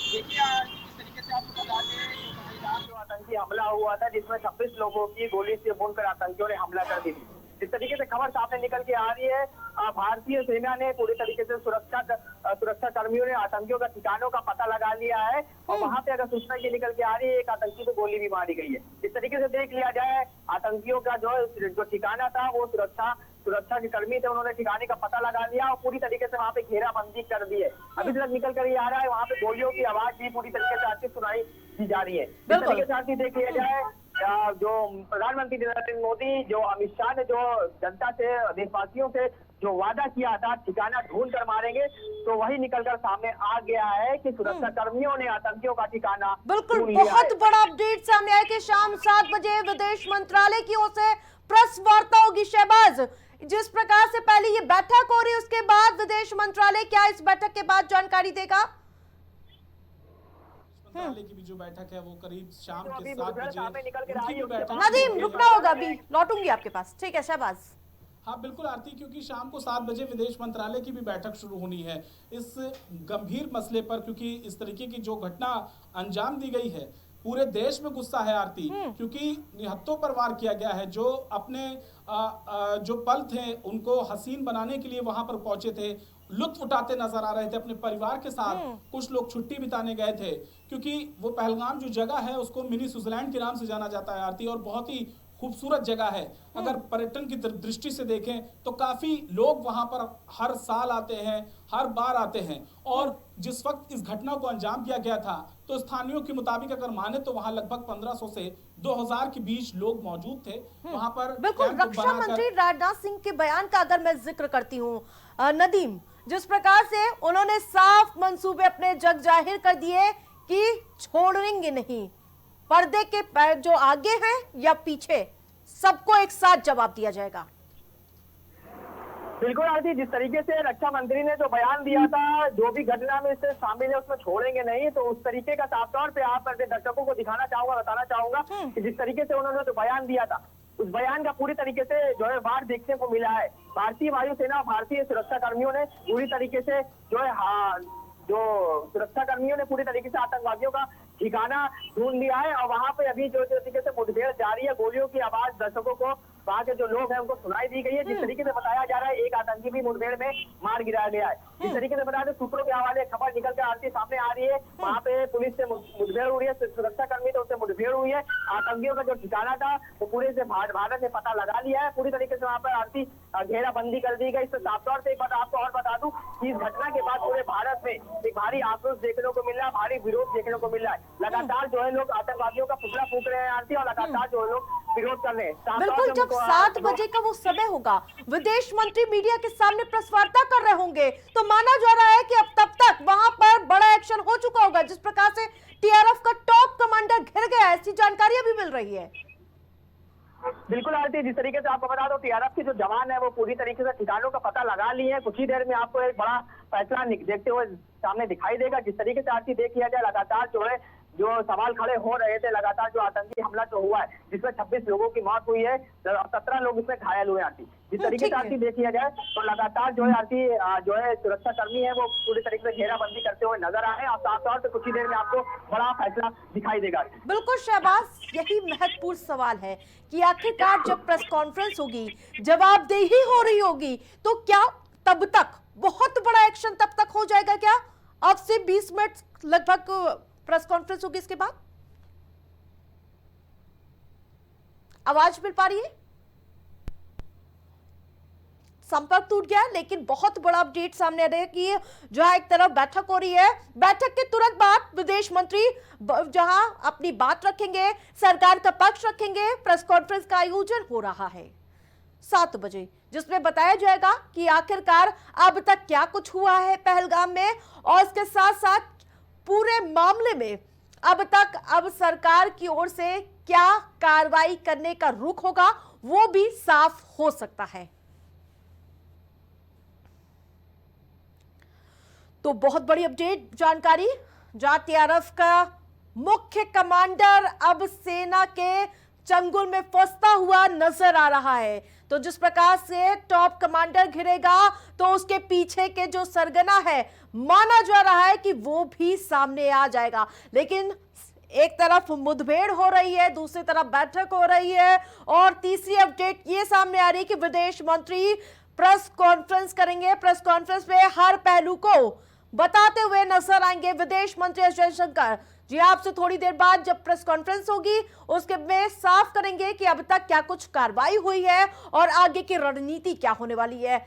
देखिए, जिस तरीके से आपको बता दें, जो आतंकी हमला हुआ था जिसमें 26 लोगों की गोली से भूनकर आतंकियों ने हमला कर दी थी, जिस तरीके से खबर सामने निकल के आ रही है, भारतीय सेना ने पूरी तरीके से सुरक्षा कर्मियों ने आतंकियों का ठिकानों का पता लगा लिया है और वहां पे अगर सूचना ये निकल के आ रही है, एक आतंकी को गोली भी मारी गई है। इस तरीके से देख लिया जाए, आतंकियों का जो ठिकाना था वो सुरक्षा के कर्मी थे, उन्होंने ठिकाने का पता लगा लिया और पूरी तरीके से वहाँ पे घेराबंदी कर दी है। अभी तक निकल कर ये आ रहा है, वहाँ पे गोलियों की आवाज भी पूरी तरीके से आती सुनाई दी जा रही है। इस तरीके से आती देख लिया जाए, जो प्रधानमंत्री नरेंद्र मोदी, जो अमित शाह ने जो जनता से, देशवासियों से जो वादा किया था ठिकाना ढूंढ कर मारेंगे, तो वही निकलकर सामने आ गया है कि सुरक्षा कर्मियों ने आतंकियों का ठिकाना बिल्कुल बहुत बड़ा अपडेट सामने आया कि शाम 7 बजे विदेश मंत्रालय की ओर से प्रेस वार्ता होगी। शहबाज, जिस प्रकार से पहले ये बैठक हो रही है, उसके बाद विदेश मंत्रालय क्या इस बैठक के बाद जानकारी देगा? मंत्रालय की भी जो बैठक है वो करीब शाम के 7 बजे उनकी भी बैठक। नदीम, रुकना होगा, अभी लौटूंगी आपके पास। ठीक है शहबाज। हाँ बिल्कुल आरती, क्योंकि शाम को 7 बजे विदेश मंत्रालय की भी बैठक शुरू होनी है इस गंभीर मसले पर, क्योंकि इस तरीके की जो घटना अंजाम दी गई है, पूरे देश में गुस्सा है आरती, क्योंकि निहत्तों पर वार किया गया है। जो अपने जो पल थे उनको हसीन बनाने के लिए वहां पर पहुंचे थे, लुत्फ उठाते नजर आ रहे थे अपने परिवार के साथ। कुछ लोग छुट्टी बिताने गए थे, क्योंकि वो पहलगाम जो जगह है उसको मिनी स्विट्जरलैंड के नाम से जाना जाता है आरती, और बहुत ही खूबसूरत जगह है। अगर पर्यटन की दृष्टि से देखें तो काफी लोग वहां पर हर साल आते हैं, हर बार आते हैं। और जिस वक्त इस घटना को अंजाम दिया गया था तो स्थानीयों के मुताबिक अगर माने तो वहां लगभग 1500 से 2000 के बीच लोग मौजूद थे वहां पर। बिल्कुल, रक्षा मंत्री राजनाथ सिंह के बयान का अगर मैं जिक्र करती हूँ नदीम, जिस प्रकार से उन्होंने साफ मंसूबे अपने जग जाहिर कर दिए कि छोड़ेंगे नहीं, पर्दे के जो आगे हैं या पीछे, सबको एक साथ जवाब दिया जाएगा। बिल्कुल आरती, जिस तरीके से रक्षा मंत्री ने जो बयान दिया था, जो भी घटना में इससे शामिल है उसमें छोड़ेंगे नहीं, तो उस तरीके का साफ तौर पे आप अपने दर्शकों को दिखाना चाहूंगा, बताना चाहूंगा कि जिस तरीके से उन्होंने जो बयान दिया था, उस बयान का पूरी तरीके से जो है वार देखने को मिला है। भारतीय वायुसेना और भारतीय सुरक्षा कर्मियों ने पूरी तरीके से जो सुरक्षा कर्मियों ने पूरी तरीके से आतंकवादियों का ठिकाना ढूंढ लिया है और वहां पे अभी जो तरीके से मुठभेड़ जारी है, गोलियों की आवाज दर्शकों को, वहाँ के जो लोग हैं उनको सुनाई दी गई है। जिस तरीके से बताया जा रहा है, एक आतंकी भी मुठभेड़ में मार गिराया गया है। जिस तरीके से बता दें, सूत्रों के हवाले खबर निकल कर आती सामने आ रही है, वहाँ पे पुलिस से मुठभेड़ हुई है, सुरक्षा कर्मी तो उससे मुठभेड़ हुई है। आतंकियों का जो ठिकाना था वो पूरे से भारत ने पता लगा लिया है। पूरी तरीके से वहाँ पर आरती घेराबंदी कर दी गई। इससे साफ तौर से एक बात आपको और बता दूं कि इस घटना के बाद पूरे भारत में एक भारी आक्रोश देखने को मिल रहा है, भारी विरोध देखने को मिल रहा है। लगातार जो है लोग आतंकवादियों का पुतला फूंक रहे हैं आरती, और लगातार जो है लोग विरोध कर रहे हैं। बिल्कुल, जब 7 बजे का वो समय होगा, विदेश मंत्री मीडिया के सामने प्रेस वार्ता कर रहे होंगे, तो माना जा रहा है कि अब तब तक वहां पर बड़ा एक्शन हो चुका होगा। जिस प्रकार से टीआरएफ का टॉप कमांडर घिर गया है, ऐसी जानकारियां भी मिल रही है। बिल्कुल आरती, जिस तरीके से आपको बता दो, टीआरएफ के जो जवान है वो पूरी तरीके से ठिकानों का पता लगा लिए हैं। कुछ ही देर में आपको एक बड़ा फैसला देखते हुए सामने दिखाई देगा। जिस तरीके से आरती देख लिया जाए, लगातार जो सवाल खड़े हो रहे थे, लगातार जो आतंकी हमला जो हुआ है जिसमें 26 लोगों की मौत हुई है, 17 लोग इसमें घायल हुए आरती। जिस तरीके से आरती देख लिया जाए तो लगातार जो है आरती जो है सुरक्षा कर्मी है वो पूरी तरीके से घेराबंदी करते हुए नजर आ रहे हैं और साफ तौर पर कुछ ही देर में आपको बड़ा फैसला दिखाई देगा। बिल्कुल शहबाज, यही महत्वपूर्ण सवाल है कि आखिरकार जब प्रेस कॉन्फ्रेंस होगी, जवाबदेही हो रही होगी, तो क्या तब तक बहुत बड़ा एक्शन तब तक हो जाएगा? क्या अब से 20 मिनट लगभग प्रेस कॉन्फ्रेंस होगी, इसके बाद आवाज मिल पा रही है? संपर्क टूट गया, लेकिन बहुत बड़ा अपडेट सामने आ रहा है कि जहां एक तरफ बैठक हो रही है, बैठक के तुरंत बाद विदेश मंत्री जहां अपनी बात रखेंगे, सरकार का पक्ष रखेंगे, प्रेस कॉन्फ्रेंस का आयोजन हो रहा है 7 बजे, जिसमें बताया जाएगा कि आखिरकार अब तक क्या कुछ हुआ है पहलगाम में, और इसके साथ साथ पूरे मामले में अब सरकार की ओर से क्या कार्रवाई करने का रुख होगा वो भी साफ हो सकता है। तो बहुत बड़ी अपडेट जानकारी, जहां टीआरएफ का मुख्य कमांडर अब सेना के चंगुल में फंसता हुआ नजर आ रहा है। तो जिस प्रकार से टॉप कमांडर घिरेगा तो उसके पीछे के जो सरगना है, माना जा रहा है कि वो भी सामने आ जाएगा। लेकिन एक तरफ मुठभेड़ हो रही है, दूसरी तरफ बैठक हो रही है और तीसरी अपडेट ये सामने आ रही है कि विदेश मंत्री प्रेस कॉन्फ्रेंस करेंगे। प्रेस कॉन्फ्रेंस में हर पहलू को बताते हुए नजर आएंगे विदेश मंत्री एस जयशंकर। जी आपसे थोड़ी देर बाद जब प्रेस कॉन्फ्रेंस होगी उसके में साफ करेंगे कि अब तक क्या कुछ कार्रवाई हुई है और आगे की रणनीति क्या होने वाली है।